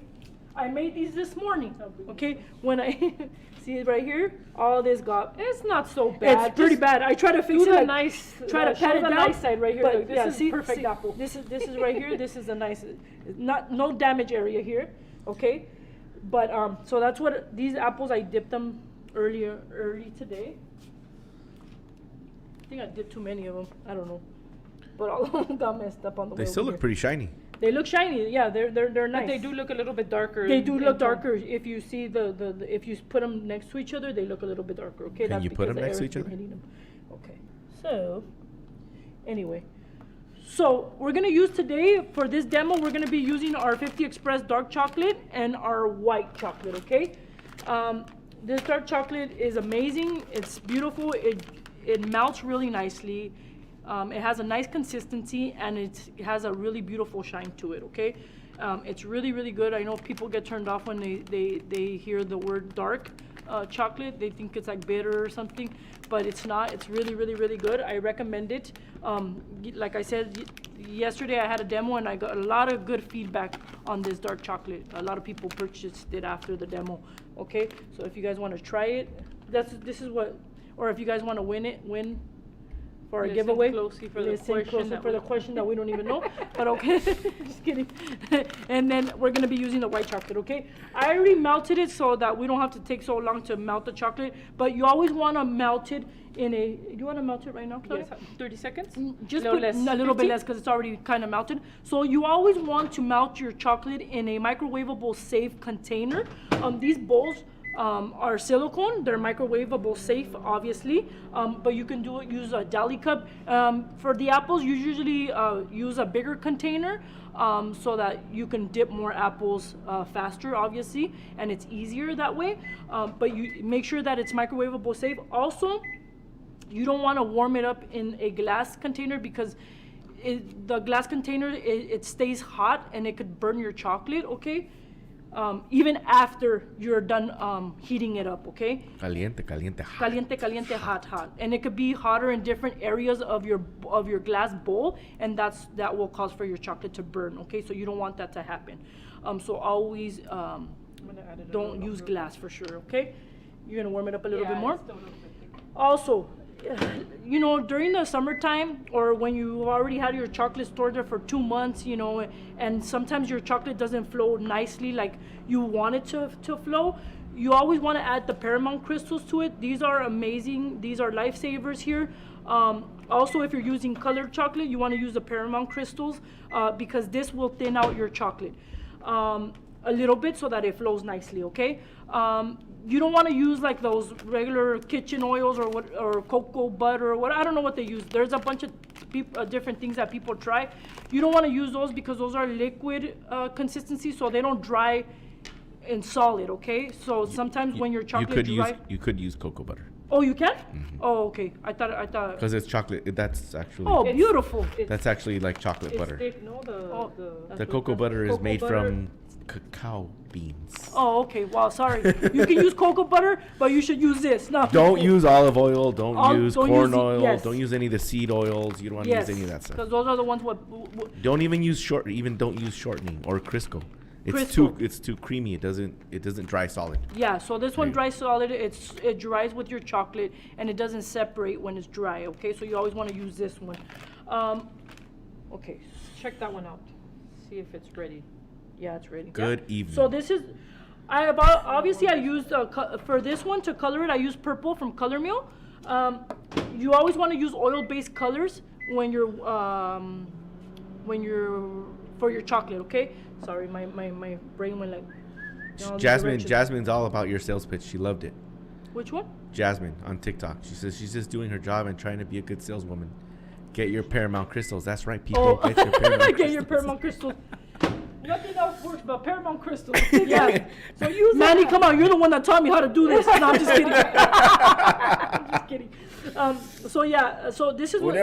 I made these this morning. Okay, when I see it right here, all this got. It's not so bad. It's pretty bad. I try to fix Do it. the like, nice. try to show pat it the down. nice side right here. But Look, this yeah, is perfect apple. This is right here. This is a nice, no damage area here. Okay, but so that's what these apples, I dipped them early today. I think I did too many of them. I don't know, but all of them got messed up on the way. They still over look here. pretty shiny. They look shiny. Yeah, they're nice. But they do look a little bit darker. They in- do in look tone. darker. If you see the if you put them next to each other, they look a little bit darker. Okay, Can that's you put because them the next to air's each been other? hitting them. Okay, so anyway, so we're gonna use today for this demo. We're gonna be using our 50 Express dark chocolate and our white chocolate. Okay, this dark chocolate is amazing. It's beautiful. It melts really nicely. It has a nice consistency, and it has a really beautiful shine to it. Okay, it's really, really good. I know people get turned off when they hear the word dark chocolate. They think it's like bitter or something, but it's not. It's really, really, really good. I recommend it. Like I said yesterday, I had a demo, and I got a lot of good feedback on this dark chocolate. A lot of people purchased it after the demo. Okay, so if you guys want to try it, this is what, or if you guys want to win for a Listen giveaway. closely for the Listen question closely that for the we- question that we don't even know. But okay, just kidding. And then we're gonna be using the white chocolate. Okay, I already melted it so that we don't have to take so long to melt the chocolate. But you always want to melt it in a. You want to melt it right now, Claudia? Yes, 30 seconds? Just Little put less. a little bit 50? less because it's already kind of melted. So you always want to melt your chocolate in a microwavable safe container. These bowls are silicone. They're microwavable safe, obviously, but you can use a deli cup. For the apples, you usually use a bigger container so that you can dip more apples faster, obviously, and it's easier that way. But you make sure that it's microwavable safe. Also, you don't want to warm it up in a glass container because the glass container, it stays hot and it could burn your chocolate, okay? Even after you're done heating it up, okay? Caliente, caliente, hot. Caliente, caliente, hot. And it could be hotter in different areas of your glass bowl, and that will cause for your chocolate to burn, okay? So you don't want that to happen. So always I'm gonna add it a don't little use longer. glass for sure, okay? You're gonna warm it up a little Yeah, bit more. it's still a little bit thick. Also, you know, during the summertime or when you already had your chocolate stored there for 2 months, you know, and sometimes your chocolate doesn't flow nicely like you want it to flow, you always want to add the Paramount crystals to it. These are amazing. These are lifesavers here. Also, if you're using colored chocolate, you want to use the Paramount crystals because this will thin out your chocolate a little bit so that it flows nicely, okay? You don't want to use like those regular kitchen oils or cocoa butter or what, I don't know what they use. There's a bunch of different things that people try. You don't want to use those because those are liquid consistency, so they don't dry and solid, okay? So sometimes when your chocolate dry, you could use cocoa butter oh, you can? Oh, okay. I thought. because it's chocolate. That's actually Oh, beautiful. that's actually like chocolate It's butter. thick, no? Oh, The cocoa butter is Cocoa made butter. from cacao beans. Oh, okay. Wow, sorry. You can use cocoa butter, but you should use this. No. Don't use olive oil. Don't use don't corn use oil. yes. Don't use any of the seed oils. You don't want to Yes, use any of that stuff. because those are the ones what. Don't even use don't use shortening or Crisco. Crisco. It's too creamy. It doesn't dry solid. Yeah, so this one Right. dries solid. It dries with your chocolate and it doesn't separate when it's dry. Okay, so you always want to use this one. Okay, Check that one out. See if it's ready. yeah, it's ready. Good Yeah. evening. So this is, obviously I used for this one to color it. I used purple from Color Meal. You always want to use oil-based colors when you're for your chocolate. Okay. Sorry, my brain went like. in all these directions. Jasmine's all about your sales pitch. She loved it. Which one? Jasmine on TikTok. She says she's just doing her job and trying to be a good saleswoman. Get your Paramount crystals. That's right, people. Oh, Get your Paramount get your crystals. Paramount crystals. Nothing else works but Paramount crystals. Yeah. So use Manny, that. come on, you're the one that taught me how to do this. No, I'm just kidding. I'm just kidding. So yeah, so this is what.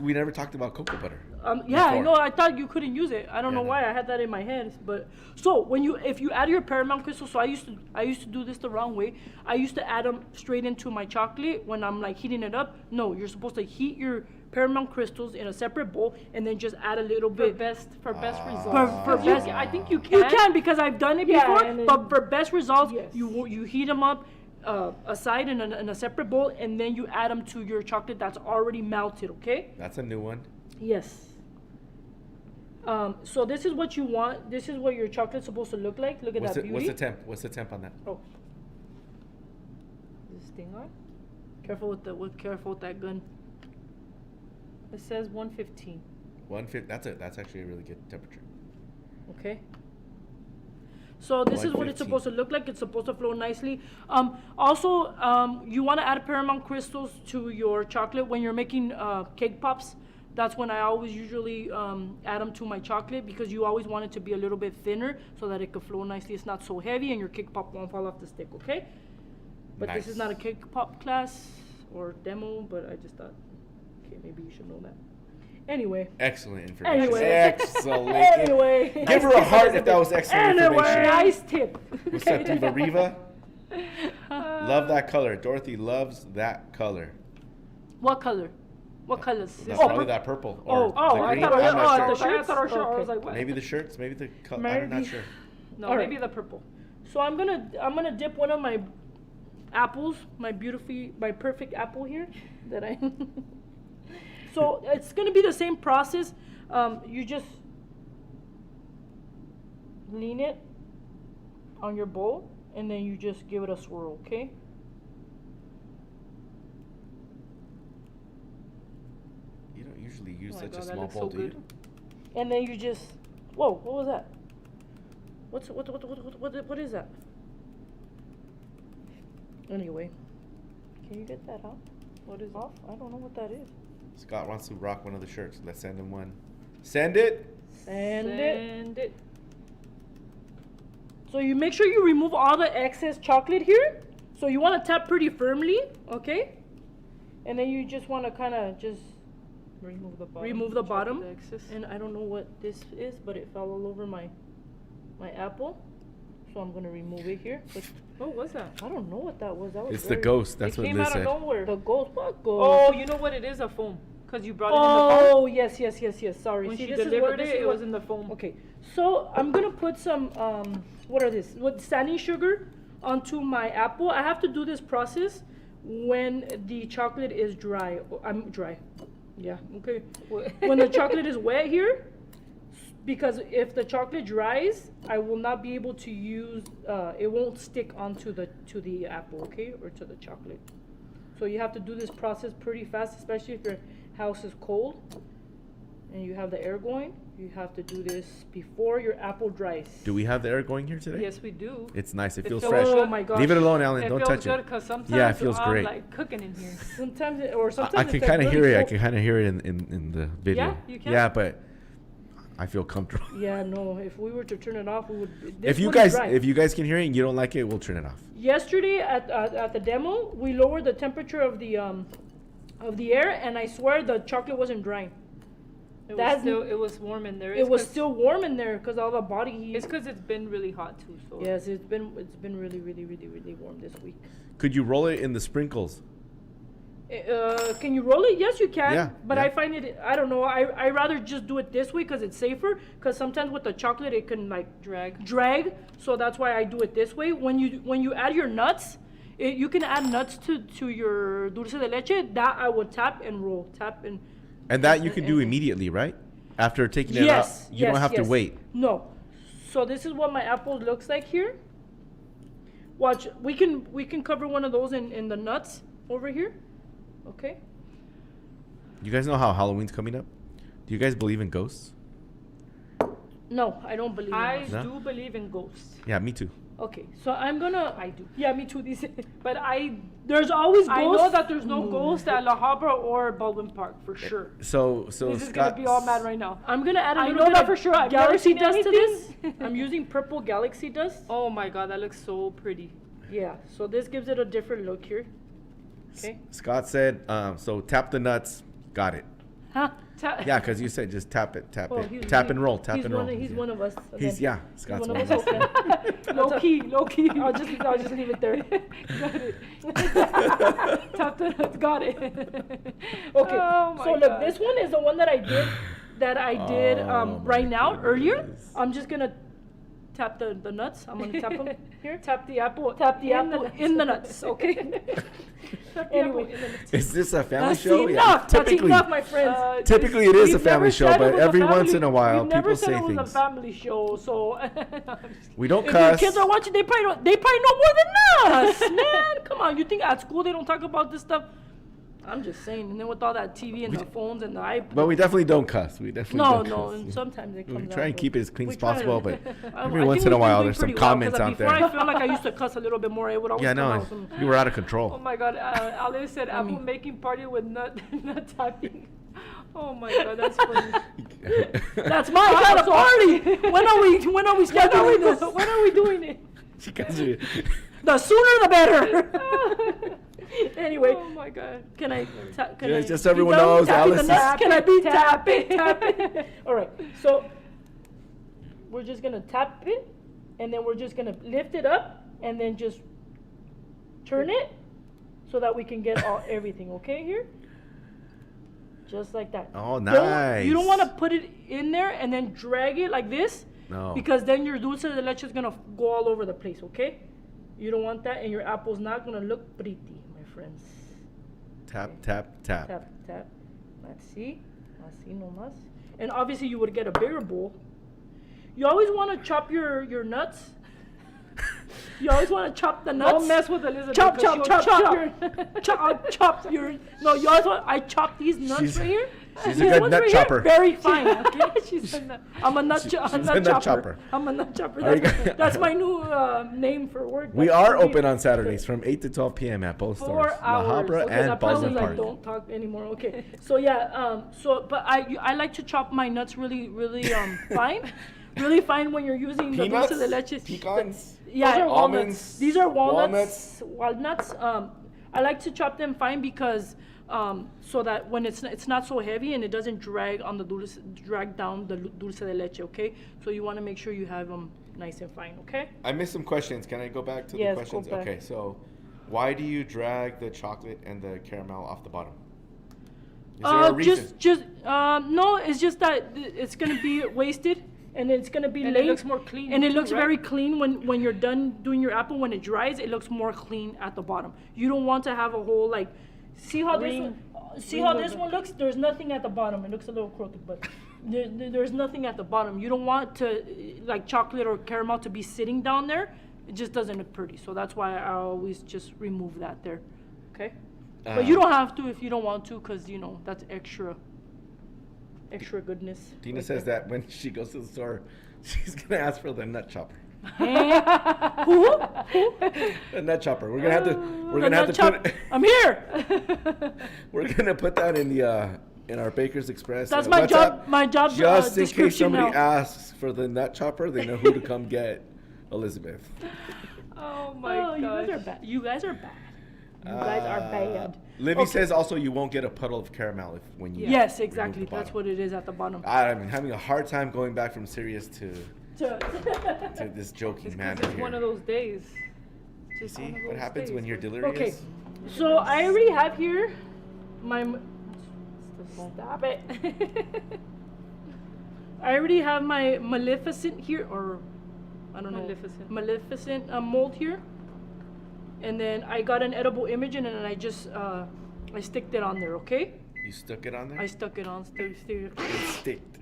We never talked about cocoa butter. Yeah, I before. know. I thought you couldn't use it. I don't Yeah, know no. why I had that in my head. But so if you add your Paramount crystals, so I used to do this the wrong way. I used to add them straight into my chocolate when I'm like heating it up. No, you're supposed to heat your Paramount crystals in a separate bowl and then just add a little For bit. best results. For You best- I think you can. You can because I've done it Yeah, before. and then- But for best results, Yes. you heat them up aside in a separate bowl, and then you add them to your chocolate that's already melted. Okay? That's a new one. Yes. So this is what you want. This is what your chocolate's supposed to look like. Look at that beauty. What's the temp on that? Oh, This thing on? careful with that gun. It says 115. 150. That's actually a really good temperature. Okay. So this is what it's 115. supposed to look like. It's supposed to flow nicely. Also, you want to add Paramount crystals to your chocolate when you're making cake pops. That's when I always usually add them to my chocolate because you always want it to be a little bit thinner so that it could flow nicely. It's not so heavy and your cake pop won't fall off the stick, okay? But this is Nice. not a cake pop class or demo, but I just thought, okay, maybe you should know that. Anyway. Excellent information. Anyway. Excellent. Anyway. Give her a heart if that was excellent Anyway. information. Nice tip. What's that, Diva Riva? Love that color. Dorothy loves that color. What color? What colors? That's Oh, probably that purple. Or oh, the I green. thought I'm I not thought sure. the shirts? I was Okay. like, what? Maybe the shirts, maybe the color. I'm not Maybe. No, sure. All maybe right. the purple. So I'm gonna dip one of my apples, my perfect apple here that I. So it's gonna be the same process. You just lean it on your bowl and then you just give it a swirl, okay? You don't usually use Oh my such God, a that small looks bowl, so do you? good. And then you just, whoa, what was that? What is that? Anyway, can you get that out? What is off? I don't know what that is. Scott wants to rock one of the shirts. Let's send him one. Send it. Send it. Send it. So you make sure you remove all the excess chocolate here. So you want to tap pretty firmly, okay? And then you just want to kind of just Remove the bottom. remove the chop bottom. the excess. And I don't know what this is, but it fell all over my apple. So I'm gonna remove it here. But What was that? I don't know what that was. That was It's the very- ghost. That's it what came Liz out said. of nowhere. The ghost. What ghost? Oh, you know what it is? A foam. Because you brought it in the foam. Oh, yes. Sorry. When See, she this is delivered what, this it, is it what- was in the foam. Okay, so I'm gonna put some what are this? With standing sugar onto my apple. I have to do this process when the chocolate is dry. I'm dry. Yeah. Okay. When the chocolate is wet here, because if the chocolate dries, I will not be able to use. It won't stick onto the apple. Okay, or to the chocolate. So you have to do this process pretty fast, especially if your house is cold and you have the air going. You have to do this before your apple dries. Do we have the air going here today? Yes, we do. It's nice. It It feels feels fresh. good. Oh my gosh. Leave it alone, Alan. It Don't feels touch good it. because sometimes Yeah, it feels I'm great. like cooking in here. Sometimes, I can kind of hear it. I can kind of hear it in the video. Yeah, you can? Yeah, but I feel comfortable. Yeah, no. If we were to turn it off, we would. If you one is guys dry. if you guys can hear it and you don't like it, we'll turn it off. Yesterday at the demo, we lowered the temperature of the air, and I swear the chocolate wasn't drying. It was warm in there. It was still warm in there because all the body heat. It's because it's been really hot too. So Yes, it's been really warm this week. Could you roll it in the sprinkles? Can you roll it? Yes, you can. Yeah, But yeah. I find it. I don't know. I rather just do it this way because it's safer. Because sometimes with the chocolate it can like drag. So that's why I do it this way. When you add your nuts, you can add nuts to your dulce de leche. That I would tap and roll, And that you can do and- immediately, right? After taking it Yes. out, you don't have to wait. No. So this is what my apple looks like here. Watch. We can cover one of those in the nuts over here. Okay. You guys know how Halloween's coming up? Do you guys believe in ghosts? No, I don't believe. I in that. No? do believe in ghosts. Yeah, me too. Okay, so I'm gonna. I do. Yeah, me too. These. But There's always ghosts. I know that there's no Mm. ghost at La Habra or Baldwin Park for sure. So This is Scott, gonna be all mad right now. I'm gonna add a I little know bit that of for sure. I've never galaxy seen dust to this. anything. I'm using purple galaxy dust. Oh my god, that looks so pretty. Yeah, so this gives it a different look here. Okay. Scott said, so tap the nuts. Got it. Huh? Yeah, because you said just tap it, tap Oh, it, he's- tap he- and roll, tap he's and roll. He's one of us. He's then. yeah, Scott's one one of of us. us. Low key, low key. I'll just leave it there. Got it. Tap the nuts. Got it. Okay. Oh my so look, God. this one is the one that I did Oh, right my now earlier. goodness. I'm just gonna tap the nuts. I'm gonna tap them here. Tap the apple. Tap the in apple nuts. in the nuts. Okay. Tap the Anyway. apple in the nuts. Is this a family That's show? enough. That's Typically, enough, my friends. typically it is a We've family never show, said it but was a every once family- in a while we've never people said say it was things. a family show, so We don't If your cuss. kids are watching, they probably know more than us, man. Come on, you think at school they don't talk about this stuff? I'm just saying. And then with all that TV and the phones and the iPad. But we definitely don't cuss. We definitely No, don't no. cuss. And sometimes it We comes try out, and but keep it as clean we as try possible, to- but I every think once we've in a been while doing there's some pretty well, 'cause comments out before I there. feel like I used to cuss a little bit more. It would always Yeah, come no, out some. you were out of oh control. my god, Alice said apple mean- making party with nut tapping. Oh my god, that's funny. That's my kind of party. When are we scheduling this? When are we doing it? You guys are- The sooner the better. Anyway, Oh my god. can I? Can Yeah, I just be everyone done knows tapping the Alice nuts? is- Can I be Tap it, tapping? All right. So we're just gonna tap it, and then we're just gonna lift it up, and then just turn it, so that we can get everything. Okay, here. Just like that. Oh, You don't nice. want to put it in there and then drag it like this. No. Because then your dulce de leche is gonna go all over the place, okay? You don't want that, and your apple's not gonna look pretty, my friends. Tap, tap, tap. Tap, tap. Así nomás. And obviously you would get a bigger bowl. You always want to chop your nuts. You always want to chop the nuts. Don't mess with Elizabeth. Chop, because chop, she'll chop, your- chop. Chop your. No, you always want. I chop these nuts She's- right here. She's a This good one's nut right here, chopper. very fine. Okay? She's a nut. I'm a nut, She's a a nut, nut chopper. chopper. I'm a nut chopper. Are you That's, guys- that's my new name for work. We That's are gonna be- open on Saturdays from 8 to 12 p.m. at both 4 stores, La hours. Habra Okay, and that probably Baldwin like Park. don't talk anymore. Okay, so yeah, but I like to chop my nuts really fine, really fine when you're using the dulce de leche. pecans. Yeah, Those are almonds, These are walnuts. I like to chop them fine because so that when it's not so heavy and it doesn't drag down the dulce de leche. Okay, so you want to make sure you have them nice and fine. Okay. I missed some questions. Can I go back to Yes, the go questions? back. Okay, so why do you drag the chocolate and the caramel off the bottom? Is there a reason? No, it's just that it's gonna be wasted and it's gonna be And late. it looks more clean. And it too, looks right? very clean when you're done doing your apple. When it dries, it looks more clean at the bottom. You don't want to have a whole like, see how Ring- see how ring this of one looks? There's nothing at the bottom. It looks a little crooked, but there's nothing at the bottom. You don't want to like chocolate or caramel to be sitting down there. It just doesn't look pretty. So that's why I always just remove that there. Okay. But you don't have to if you don't want to, because you know that's extra goodness. Tina right says there. that when she goes to the store, she's gonna ask for the nut chopper. Who? The nut chopper. We're gonna have to. We're The gonna have nut to chop- put. I'm here. We're gonna put that in the in our Baker's Express. That's my WhatsApp, job. My job Just in case description somebody now. asks for the nut chopper, they know who to come get. Elizabeth. Oh my Oh, you guys gosh. are bad. You guys are bad. You guys are bad. Livy Okay. says also you won't get a puddle of caramel when you. Yes, remove exactly. the That's bottom. what it is at the bottom. I'm having a hard time going back from serious to this joking It's 'cause manner it's here. one of those days. Just See one of what those happens days when you're where- delirious? Okay, so I already have here my. Stop it. I already have my Maleficent here, or I don't know. Maleficent. Maleficent mold here. And then I got an edible image and then I just I sticked it on there, okay? You stuck it on there? I stuck it on. Sticked.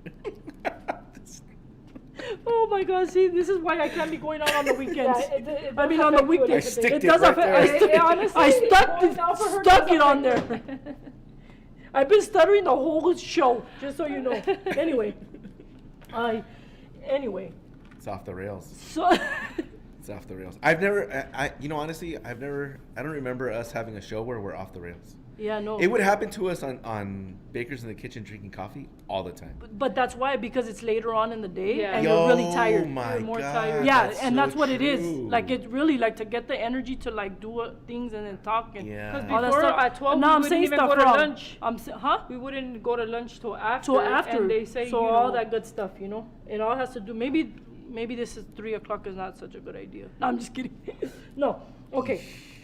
Oh my God! See, this is why I can't be going out on the weekends. Yeah, it I does mean, on the affect you a weekdays. I sticked it does right affect- there. I stu- It honestly- I stuck, going out for her stuck does it on there. affect I've been stuttering the whole show, just so you know. Anyway, anyway, It's off the rails. so It's off the rails. I've never, honestly, I don't remember us having a show where we're off the rails. yeah, no. It would happen to us on Bakers in the Kitchen drinking coffee all the time. But that's why, because it's later on in the day Yeah. and you're really tired. My You're more God, tired. Yeah, that's and so that's what it is. true. Like it really like to get the energy to like do things and then talk and Yeah. Because all that before stuff. at 12 now we I'm wouldn't saying even stuff go to wrong. lunch. Huh? We wouldn't go to lunch till after. So after, And they say, so you all know, that good stuff, you know, it all has to do. Maybe this is 3 o'clock is not such a good idea. No, I'm just kidding. No, okay.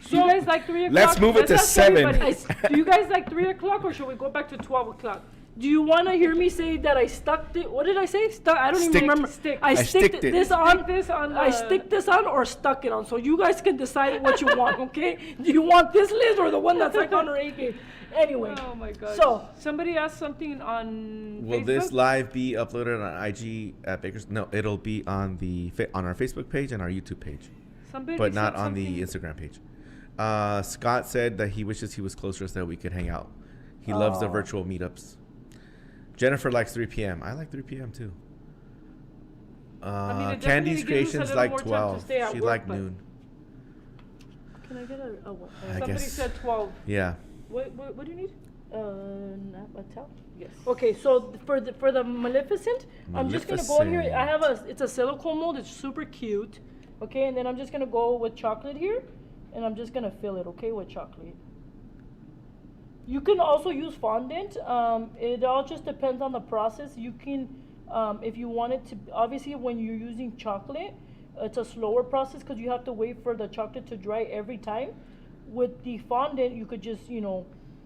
Do you guys like 3 o'clock? Let's move it to ask 7. everybody. Do you guys like 3 o'clock or should we go back to 12 o'clock? Do you want to hear me say that I stuck it? What did I say? Stuck? I don't Sticked. even remember. Stick. I I sticked sticked it. this on. Stick this on I the- stick this on or stuck it on. So you guys can decide what you want, okay? Do you want this list or the one that's like on her AK? Anyway. Oh my gosh. So- somebody asked something on Will Facebook? this live be uploaded on IG at Bakers? No, it'll be on on our Facebook page and our YouTube page, Somebody but not said on the something- Instagram page. Scott said that he wishes he was closer so that we could hang out. He loves the Aw. virtual meetups. Jennifer likes 3 p.m. I like 3 p.m. too. mean, it definitely Candy's gives us a Creations little like more time to 12. stay at She work, like but- noon. Can I get a what? I Somebody guess- said 12. Yeah. What do you need? A towel? Yes. Okay, so for the Maleficent, I'm just gonna go in here. I have it's a silicone mold. It's super cute. Okay, and then I'm just gonna go with chocolate here, and I'm just gonna fill it. Okay, with chocolate. You can also use fondant. It all just depends on the process. You can, if you want it to. Obviously, when you're using chocolate, it's a slower process because you have to wait for the chocolate to dry every time. With the fondant, you could just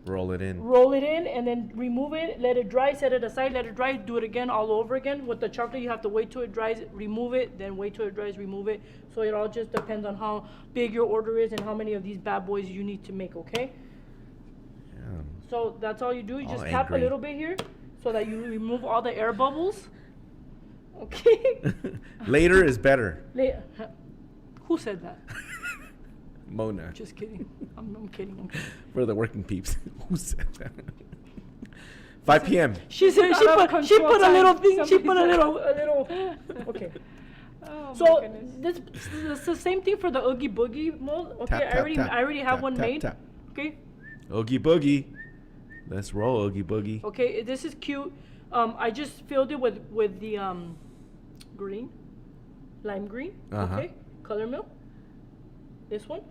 Roll it in. roll it in and then remove it, let it dry, set it aside, let it dry, do it again all over again. With the chocolate, you have to wait till it dries, remove it, then wait till it dries, remove it. So it all just depends on how big your order is and how many of these bad boys you need to make, okay? Yeah. So that's all you do. You All just tap a angry. little bit here so that you remove all the air bubbles. Okay? Later is better. Who said that? Mona. Just kidding. I'm kidding. I'm kidding. For the working peeps. Who said that? 5 p.m. She said Out she of put she control put a time. little thing. She Somebody put a said- little. Okay. Oh, my So goodness. it's the same thing for the Oogie Boogie mold. Okay, Tap, tap, tap. I already have Tap, one tap, made. tap. Okay. Oogie boogie. Let's roll, Oogie boogie. Okay, this is cute. I just filled it with the green, lime green. Uh-huh. Okay, color milk. This one,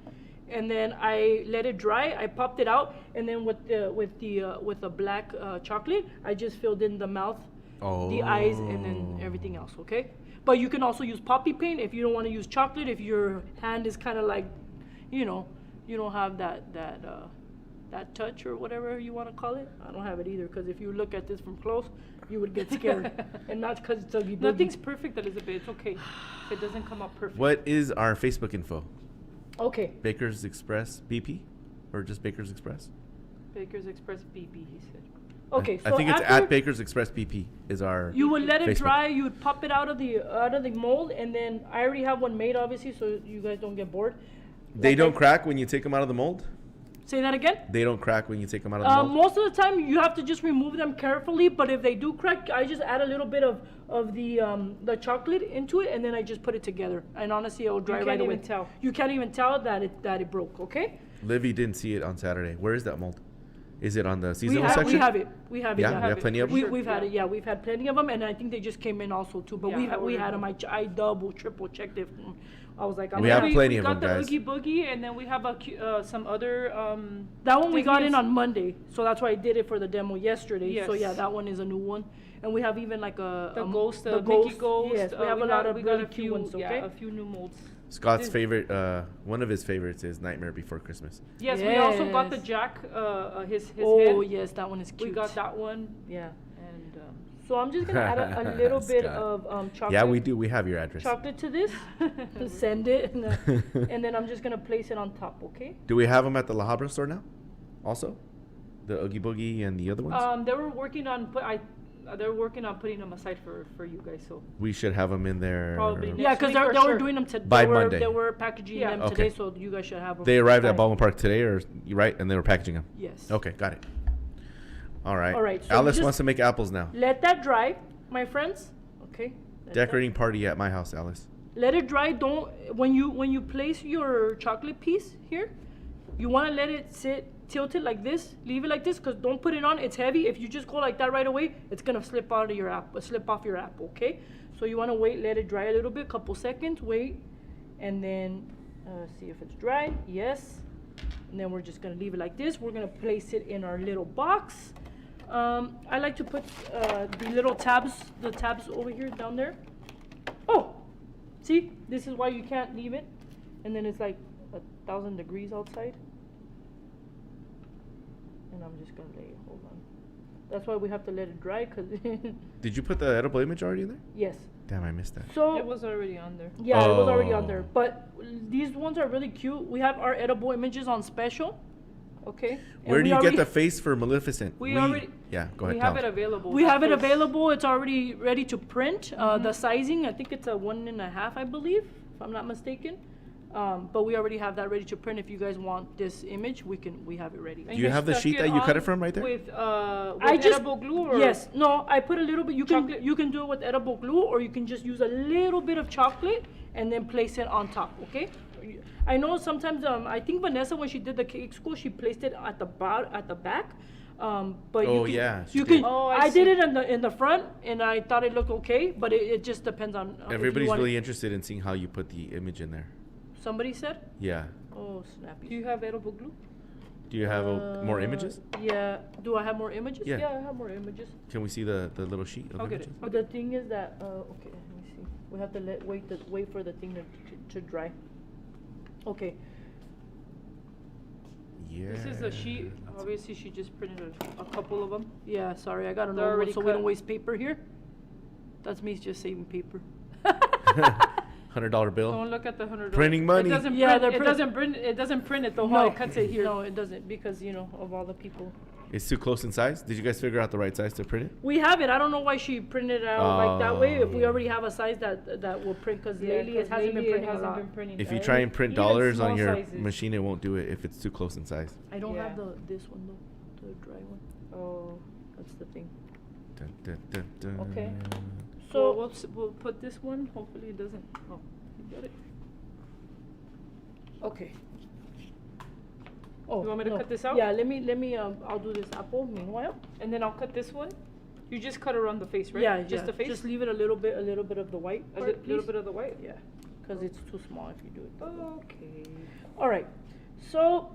and then I let it dry. I popped it out, and then with the black chocolate, I just filled in the mouth, the eyes, and then everything else. Okay, but you can also use poppy paint if you don't want to use chocolate. If your hand is kind of like, you don't have that touch or whatever you want to call it. I don't have it either, because if you look at this from close, you would get scared. And not because it's Oogie Boogie. Nothing's perfect, Elizabeth. It's okay. It doesn't come out perfect. What is our Facebook info? Okay. Baker's Express BP? Or just Baker's Express? Baker's Express BB, he said. Okay. I So think it's after at Baker's Express BP is our you would let it Facebook. dry. You would pop it out of the mold, and then I already have one made, obviously, so you guys don't get bored. They Like don't I- crack when you take them out of the mold? Say that again. They don't crack when you take them out of the mold? Most of the time, you have to just remove them carefully. But if they do crack, I just add a little bit of the chocolate into it, and then I just put it together. And honestly, it will dry can't right away. even tell. You can't even tell that it broke. Okay. Livy didn't see it on Saturday. Where is that mold? Is it on the We seasonal have, section? we have it. We have it. Yeah, Yeah, we have plenty of them? We've had Yeah. it. Yeah, we've had plenty of them, and I think they just came in also too. But Yeah, we I we had ordered them. I double, triple checked it. I was like, I'm We gonna- have plenty we of got them, the guys. Oogie Boogie, and then we have some other. That one we got in Disney's- on Monday, so that's why I did it for the demo yesterday. So Yes. yeah, that one is a new one, and we have even like The a ghost, the Mickey Ghost. Yes, we have a lot of we really got a cute few, ones. Okay. yeah, a few new molds. Scott's Dis- favorite, one of his favorites is Nightmare Before Christmas. Yes, we also got the Yes. Jack, his Oh head. yes, that one is cute. We got that one, Yeah. and So I'm just gonna add a little bit Scott. of chocolate. Yeah, we do. We have your address. Chocolate to this. Send it, and then I'm just gonna place it on top. Okay. Do we have them at the La Habra store now? Also? The Oogie Boogie and the other ones? they were working on they're working on putting them aside for you guys. So We should have them in there. Probably next Yeah, because week for they were sure. doing them today. By Monday. They were packaging Yeah. them Okay. today, so you guys should have them. They arrived at Right. Baldwin Park today, or you right? And they were packaging them. Yes. Okay, got it. All right. All right, so Alice just- wants to make apples now. Let that dry, my friends. Okay. Let that- Decorating party at my house, Alice. Let it dry. Don't when you place your chocolate piece here, you want to let it sit tilted like this. Leave it like this, because don't put it on. It's heavy. If you just go like that right away, it's gonna slip out of your apple. Slip off your apple. Okay. So you want to wait. Let it dry a little bit. Couple seconds. Wait, and then see if it's dry. Yes. And then we're just gonna leave it like this. We're gonna place it in our little box. I like to put the little tabs, over here down there. Oh, see, this is why you can't leave it. And then it's like 1,000 degrees outside. And I'm just gonna lay it. Hold on. That's why we have to let it dry, cause Did you put the edible image already in there? yes. Damn, I missed that. So it was already on there. yeah, it was already on there. Oh. But these ones are really cute. We have our edible images on special. Okay. And Where do we you already- get the face for Maleficent? We already- Yeah, go ahead. We tell have it us. available. We that have it face. available. It's already ready to print. The sizing, I think it's a 1.5, I believe, if I'm not mistaken. But we already have that ready to print. If you guys want this image, we have it ready. And Do you have the stuck sheet that you cut on it from right there? With I just edible glue or yes, no, I put a little bit. Chocolate? You can do it with edible glue, or you can just use a little bit of chocolate and then place it on top. Okay. I know sometimes I think Vanessa, when she did the cake school, she placed it at the back. But Oh, you can, yeah, she you can. did. Oh, I I did see. it in the front, and I thought it looked okay. But it just depends on. If you Everybody's want really it. interested in seeing how you put the image in there. Somebody said. Yeah. Oh, snappy. Do you have edible glue? Do you have more images? Yeah. Do I have more images? Yeah. I have more images. Can we see the little sheet of I'll get it. images? But the thing is that okay, let me see. We have to wait for the thing to dry. Okay. Yeah. This is a sheet. Obviously, she just printed a couple of them. Yeah. Sorry, I got They're another one already so we cut. don't waste paper here. That's me just saving paper. $100 bill. Don't look at the $100. Printing money. It doesn't Yeah, print. they're It print- doesn't print. It doesn't print it though. How it cuts it here. No, it doesn't because of all the people. It's too close in size. Did you guys figure out the right size to print it? We have it. I don't know why she printed it out like that way. If we Oh. already have a size that will print, because Yeah, lately it 'cause hasn't been lately it printing a hasn't lot. been printing. If you Right. try and print Even dollars on small your sizes. machine, it won't do it if it's too close in size. I don't have Yeah. this one though, the dry one. Oh. That's the thing. Dun, dun, dun, dun. Okay. So So we'll put this one. Hopefully it doesn't. Oh, you got it. okay. Oh, You want me to no. cut this out? Yeah, let me I'll do this apple meanwhile. And then I'll cut this one. You just cut around the face, right? Yeah, Just yeah. the face. Just leave it a little bit of the white a part, little please. bit of the white. Yeah, because it's too small if you do it. that way. Okay. All right. So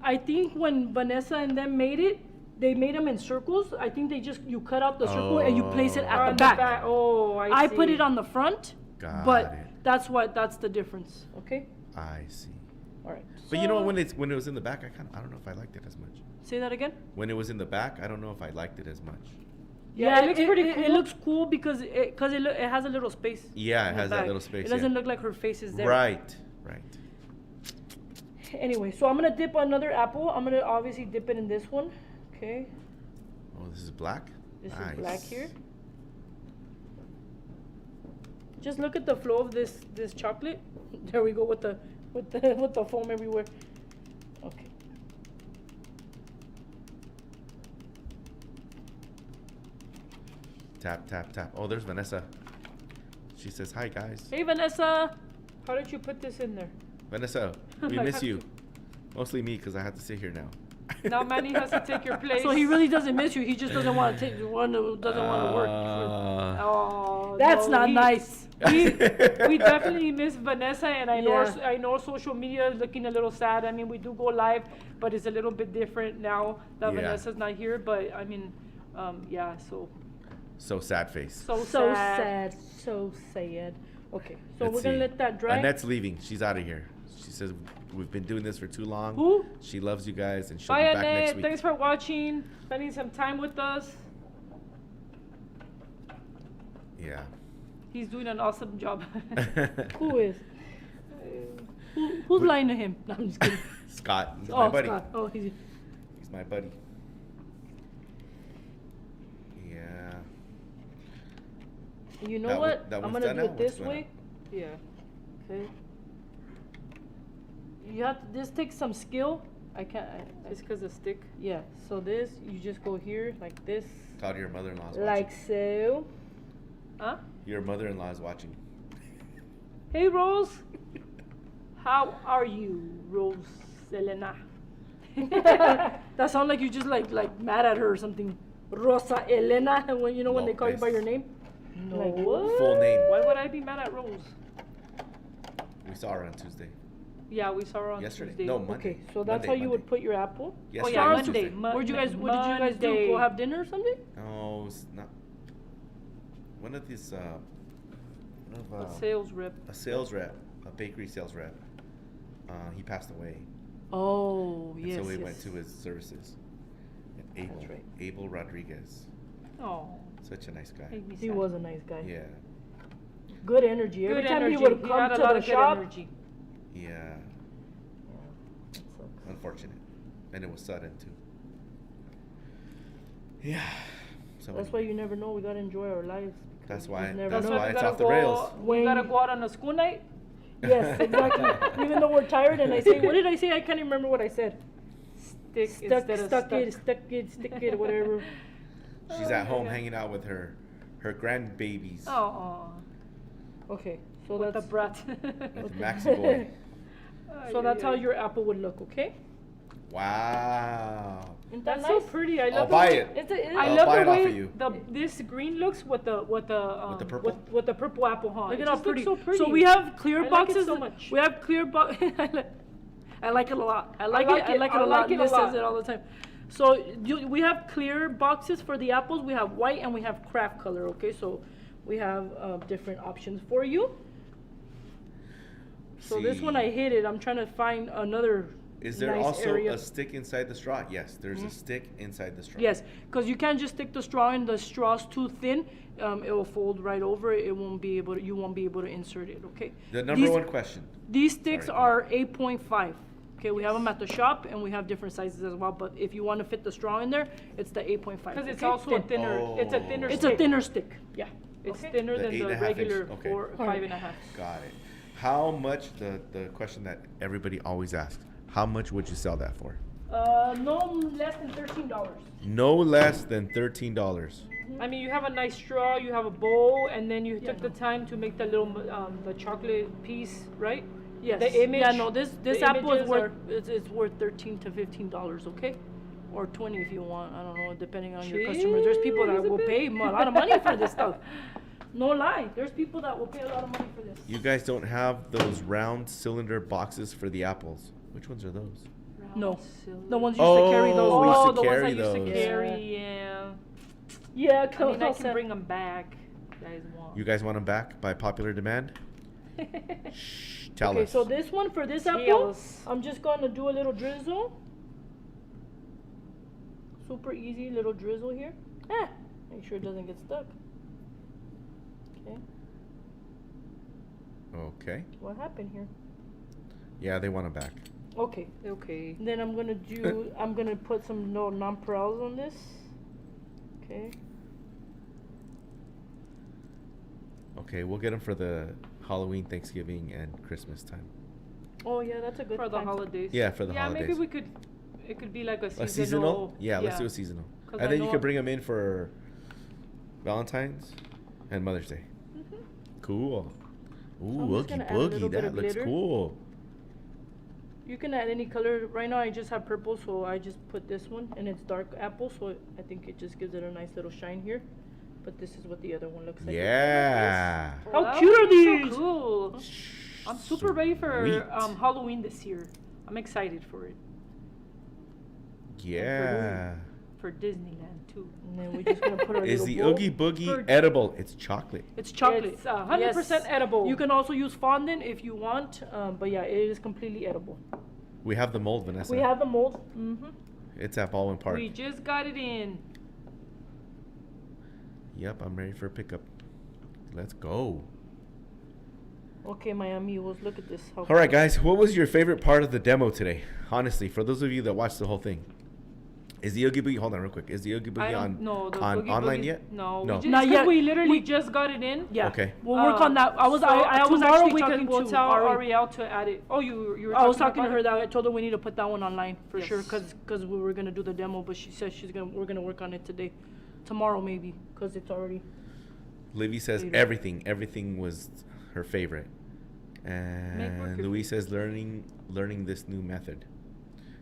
I think when Vanessa and them made it, they made them in circles. I think they just you cut out the circle and you place it at On the back. Oh, I put see. it on the front, Got but it. that's the difference. Okay. I see. All right. But you know So- what? When it was in the back, I don't know if I liked it as much. Say that again. When it was in the back, I don't know if I liked it as much. Yeah, it looks pretty It cool. looks cool because it has a little space. Yeah, it in the has that back. little space, It doesn't yeah. look like her face is there. Right, right. Anyway, so I'm gonna dip another apple. I'm gonna obviously dip it in this one. Okay. Oh, this is black. This Nice. is black here. Just look at the flow of this chocolate. There we go with the with the foam everywhere. Okay. Tap, tap, tap. Oh, there's Vanessa. She says, "Hi, guys." Hey Vanessa. How did you put this in there? Vanessa, we Like, miss how- you. Mostly me, because I have to sit here now. Now Manny has to take your place. So he really doesn't miss you. He just doesn't want to doesn't want to work. Oh, That's no, not he- nice. we definitely miss Vanessa, and I know Yeah. I know social media is looking a little sad. I mean, we do go live, but it's a little bit different now that Yeah. Vanessa's not here. But I mean, yeah. So sad face. So So sad. sad. So sad. Okay. So Let's we're gonna see. let that dry. Annette's leaving. She's out of here. She says, "We've been doing this for too long." Who? She loves you guys, and she'll Bye, be back next Annette. week. Thanks for watching, spending some time with us. Yeah. He's doing an awesome job. Who is? Who's lying to him? No, I'm just kidding. Scott, he's Oh, my buddy. Scott. Oh, he's. He's my buddy. Yeah. You know That what? one- that I'm one's gonna done do now? it What's this going way. Yeah. Okay. You have to. This takes some skill. I can't. Just because the stick. Yeah. So this, you just go here like this, Called your mother-in-law's like watching. so. Huh? Your mother-in-law is watching. Hey, Rose. How are you, Rose Elena? That sounds like you just like mad at her or something. Rosa Elena, when you know when No, they call you by it's- your name. No. Like what? Full name. Why would I be mad at Rose? We saw her on Tuesday. Yeah, we saw her on Yesterday. Tuesday. No, Monday. Okay, so that's Monday, how you would Monday. put your apple. Oh Yesterday yeah, was Monday. Tuesday. What did you guys do? Go Monday. have dinner or something? No, it's not. One of these, one of, A sales rep. a sales rep, a bakery sales rep. He passed away. Oh, And yes. so we yes. went to his services. And Abel, That's right. Abel Rodriguez. Oh, Such a nice guy. made me He sad. was a nice guy. Yeah. Good energy. Good Every time energy. he would He come had a to lot the of good shop. energy. Yeah. That sucks. Unfortunate. And it was sudden too. Yeah. So That's why you never know. We gotta enjoy our lives. because That's you why- just never that's know. why we it's gotta off the go- rails. We gotta When- go out on a school night. Yes, exactly. Even though we're tired, and I say, what did I say? I can't even remember what I said. Stick Stuck instead of it, whatever. she's Oh, at home yeah. hanging out with her grandbabies. Oh, Okay, so with the that's brat. With Maxi boy. so that's how your apple would look. Okay. Wow. Isn't that That's nice? so pretty. I I'll love buy the way- it. It's a, I I'll love buy the it off way of you. this green looks with the purple? with the purple apple, huh? Look It at how just looks pretty. so pretty. So we have clear I like it boxes. so much. We have clear box. I like it a lot. I like it. I like it I a lot. like it a Liz lot. says it all the time. So we have clear boxes for the apples. We have white and we have craft color. Okay, so we have different options for you. So this one I See. hit it. I'm trying to find another. Is there nice also area. a stick inside the straw? Yes, there's a stick inside the straw. Yes, because you can't just stick the straw in. The straw's too thin. It will fold right over. It won't be able. You won't be able to insert it. Okay. The number These- one question. These sticks Sorry. are 8.5. Okay, we have them at the shop, and we have different sizes as well. But if you want to fit the straw in there, it's the 8.5. because it's okay? also a Thin. thinner. It's a thinner. It's a stick. thinner stick. Yeah. It's Okay. thinner The than the 8.5 inch, regular okay. 4, Alright. 5.5. Got it. How much, the question that everybody always asks, how much would you sell that for? No less than $13. No less than $13. I mean, you have a nice straw, you have a bowl, and then you Yeah, took the no. time to make the little the chocolate piece, right? Yes. The image. Yeah, no. This the apple is images worth are- it's worth $13 to $15. Okay, or 20 if you want. I don't know, depending on your customers. There's people that will pay a lot of money for this stuff. No lie. There's people that will pay a lot of money for this. You guys don't have those round cylinder boxes for the apples. Which ones are those? No. Silver. The ones used to carry those. Oh, we used Oh, to the ones carry I used to those. carry, yeah. Yeah, I mean, I can bring them back. If you guys want. You guys want them back by popular demand? Shh, tell Okay, us. so this one for this apple, Tails. I'm just gonna do a little drizzle. Super easy little drizzle here. Make sure it doesn't get stuck. Okay, Okay. what happened here? Yeah, they want them back. Okay, Okay. then I'm gonna put some no nonpareils on this. Okay, Okay, we'll get them for the Halloween, Thanksgiving, and Christmas time. oh yeah, that's a good For the time. holidays. Yeah, for the yeah, holidays. maybe we could. It could be like a seasonal. A seasonal? Yeah, let's do a seasonal. 'Cause And I then you know- can bring them in for Valentine's and Mother's Day. Mhm. Cool. I'm Ooh, just Oogie gonna add a little Boogie. bit That of looks glitter. cool. You can add any color. Right now I just have purple, so I just put this one, and it's dark apple, so I think it just gives it a nice little shine here. But this is what the other one looks like. Yeah. Oh, How that cute would are be so these? cool. I'm super ready for Sweet. Halloween this year. I'm excited for it. Yeah. For Disneyland too. And then we're just gonna put our Is little the bowl. Oogie Boogie For- edible? It's chocolate. It's chocolate. It's 100% edible. You can also use fondant if you want, but yeah, it is completely edible. We have the mold, Vanessa. We have the mold. Mm-hmm. It's at Baldwin Park. We just got it in. Yep, I'm ready for a pickup. Let's go. Okay, my amigos, look at this. How All right, cool. guys. What was your favorite part of the demo today? Honestly, for those of you that watched the whole thing, is the Oogie Boogie? Hold on, real quick. Is the Oogie I Boogie don't on know. The on Boogie online Boogie- yet? No. No. We just, Not 'cause yet. we literally just got it in. Yeah. Okay. We'll work on that. I was so I was tomorrow actually we talking we'll to tell Ari. Ariel to add it. Oh, you were I was talking to about her it? that I told her we need to put that one online for Yes. sure, cause we were gonna do the demo, but she said we're gonna work on it today, tomorrow maybe, cause it's already. Livy says Later. everything was her favorite, and work Louise says learning this new method,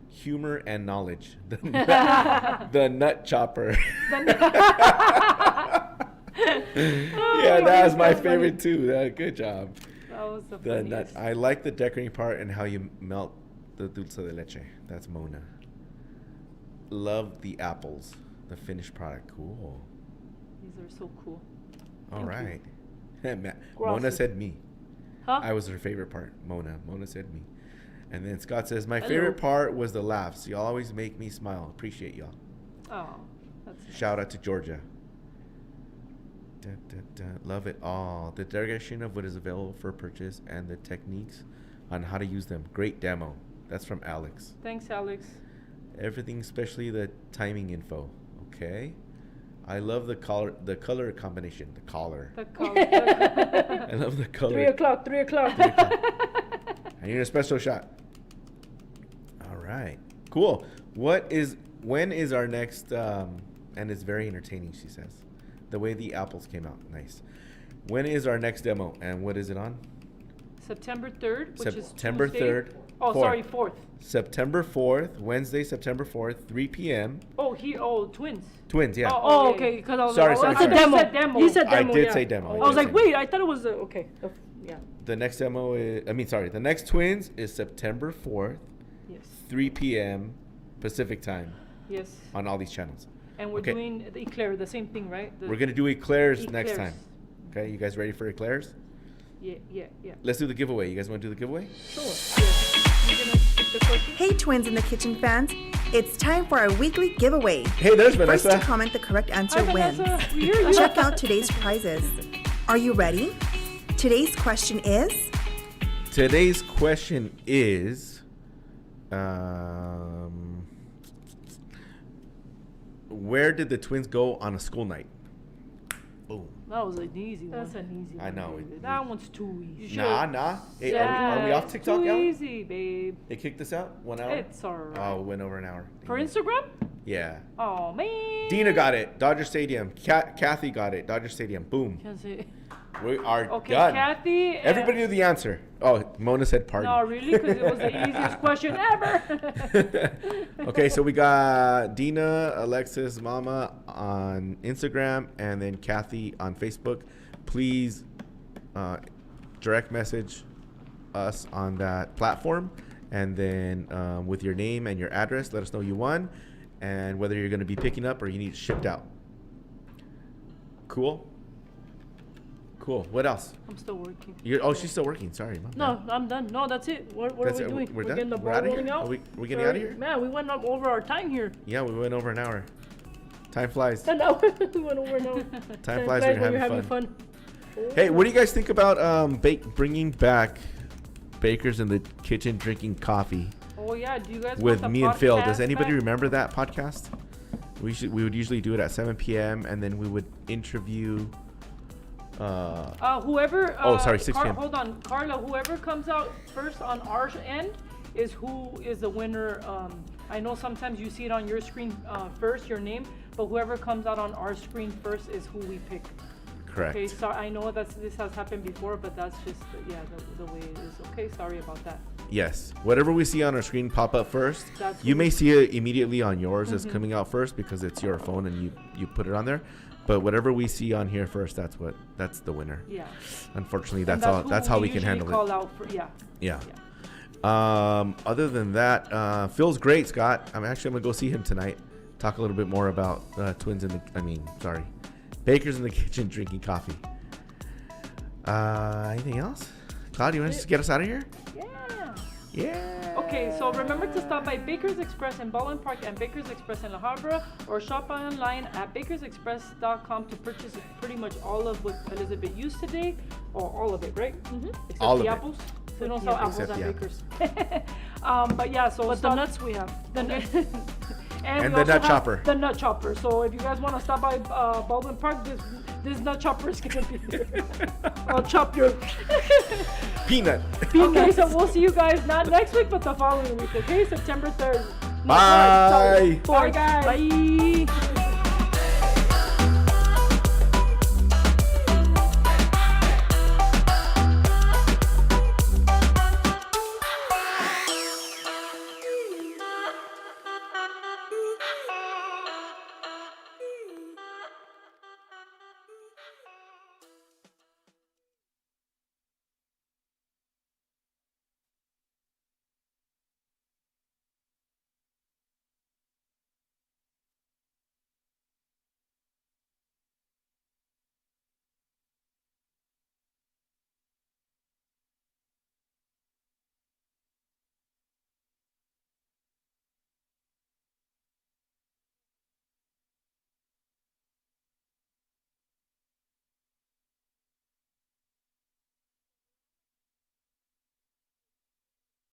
humor and knowledge. The nut chopper. Yeah, that was my favorite too. Good job. That was the The nut. funniest. I like the decorating part and how you melt the dulce de leche. That's Mona. Love the apples. The finished product. Cool. These are so cool. All Thank you. right. Mona Gracias. said me. Huh? I was her favorite part. Mona said me. And then Scott says, my Hello. favorite part was the laughs. Y'all always make me smile. Appreciate y'all. Oh, that's nice. Shout out to Georgia. Da, da, da. Love it all. The direction of what is available for purchase and the techniques on how to use them. Great demo. That's from Alex. Thanks, Alex. Everything, especially the timing info. Okay. I love the color combination. The collar. The color. I love the color. 3 o'clock. 3 o'clock. I need a special shot. All right. Cool. When is our next, and it's very entertaining, she says. The way the apples came out. Nice. When is our next demo and what is it on? September 3rd, which is September Tuesday. 3rd. Oh, 4th. sorry, 4th. September 4th, Wednesday, September 4th, 3 p.m. Oh, twins. Twins, yeah. Oh, yeah, okay. Because I was Sorry, like, sorry, I said sorry. demo. You said demo. You said I demo. did yeah. say demo. I was did like, say wait, I thought it was okay. Yeah. The next demo is, the next twins is September 4th, Yes. 3 p.m. Pacific time Yes. on all these channels. And we're Okay. doing the eclair, the same thing, right? We're going to do eclairs next Eclairs. time. Okay, you guys ready for eclairs? Yeah. Let's do the giveaway. You guys want to do the giveaway? Sure. Yes. You're gonna skip the question? Hey, Twins in the Kitchen fans. It's time for our weekly giveaway. Hey, there's First to Vanessa. comment the correct answer Hi, wins. Vanessa. We hear you. Check out today's prizes. Are you ready? Today's question is, Today's question is, where did the twins go on a school night? Boom. That was an easy one. That's an easy one. I know. baby. That one's too easy. Nah. Hey, Yeah, are we off it's TikTok too now? easy, babe. They kicked us out? 1 hour? It's alright. Oh, we went over an hour. For Dang it. Instagram? Yeah. Oh man. Dina got it. Dodger Stadium. Kathy got it. Dodger Stadium. Boom. Can't say. We are Okay, done. Kathy. and- Everybody knew the answer. Oh, Mona said party. No, really, because it was the easiest question ever. Okay, so we got Dina, Alexis, Mama on Instagram, and then Kathy on Facebook. Please direct message us on that platform, and then with your name and your address, let us know you won, and whether you're going to be picking up or you need it shipped out. Cool. What else? I'm still working. She's still working. Sorry, Mom. No, I'm done. No, that's it. What That's are it. we doing? We're done? getting the We're ball outta here? rolling out. Are we getting outta here? Man, we went up over our time here. Yeah, we went over an hour. Time flies. And now we went over an hour. Time flies when you're having fun. Hey, what do you guys think about bringing back Bakers in the Kitchen drinking coffee Oh yeah, do you guys want with the me and Phil? Does podcast anybody back? remember that podcast? We would usually do it at 7 p.m. and then we would interview. Whoever. Oh, sorry, 6 p.m. Hold on, Carla. Whoever comes out first on our end is who is the winner. I know sometimes you see it on your screen first, your name, but whoever comes out on our screen first is who we pick. Correct. Okay, so I know this has happened before, but that's just the way it is. Okay, sorry about that. Yes. Whatever we see on our screen pop up first, That's you what may we- see it immediately on yours as Mhm. coming out first because it's your phone and you put it on there. But whatever we see on here first, that's the winner. Yeah. Unfortunately, And that's who how we can usually handle call it. out for, yeah. Yeah. Other than that, Phil's great, Scott. I'm gonna go see him tonight. Talk a little bit more about Bakers in the Kitchen drinking coffee. Anything else? Claudia, you want to just get us out of here? Yeah. Yeah. Okay, so remember to stop by Baker's Express in Baldwin Park and Baker's Express in La Habra, or shop online at bakersexpress.com to purchase pretty much all of what Elizabeth used today, or all of it, right? Except All the of it. apples. We don't sell apples Except at the Baker's. But yeah, so But the nuts we have. The nut. And we the also nut have chopper. The nut chopper. So if you guys want to stop by Baldwin Park, this nut chopper is gonna be here. I'll chop your. Peanut. Okay, so we'll see you guys not next week, but the following week. Okay, September 3rd. Bye. Bye, guys. Bye.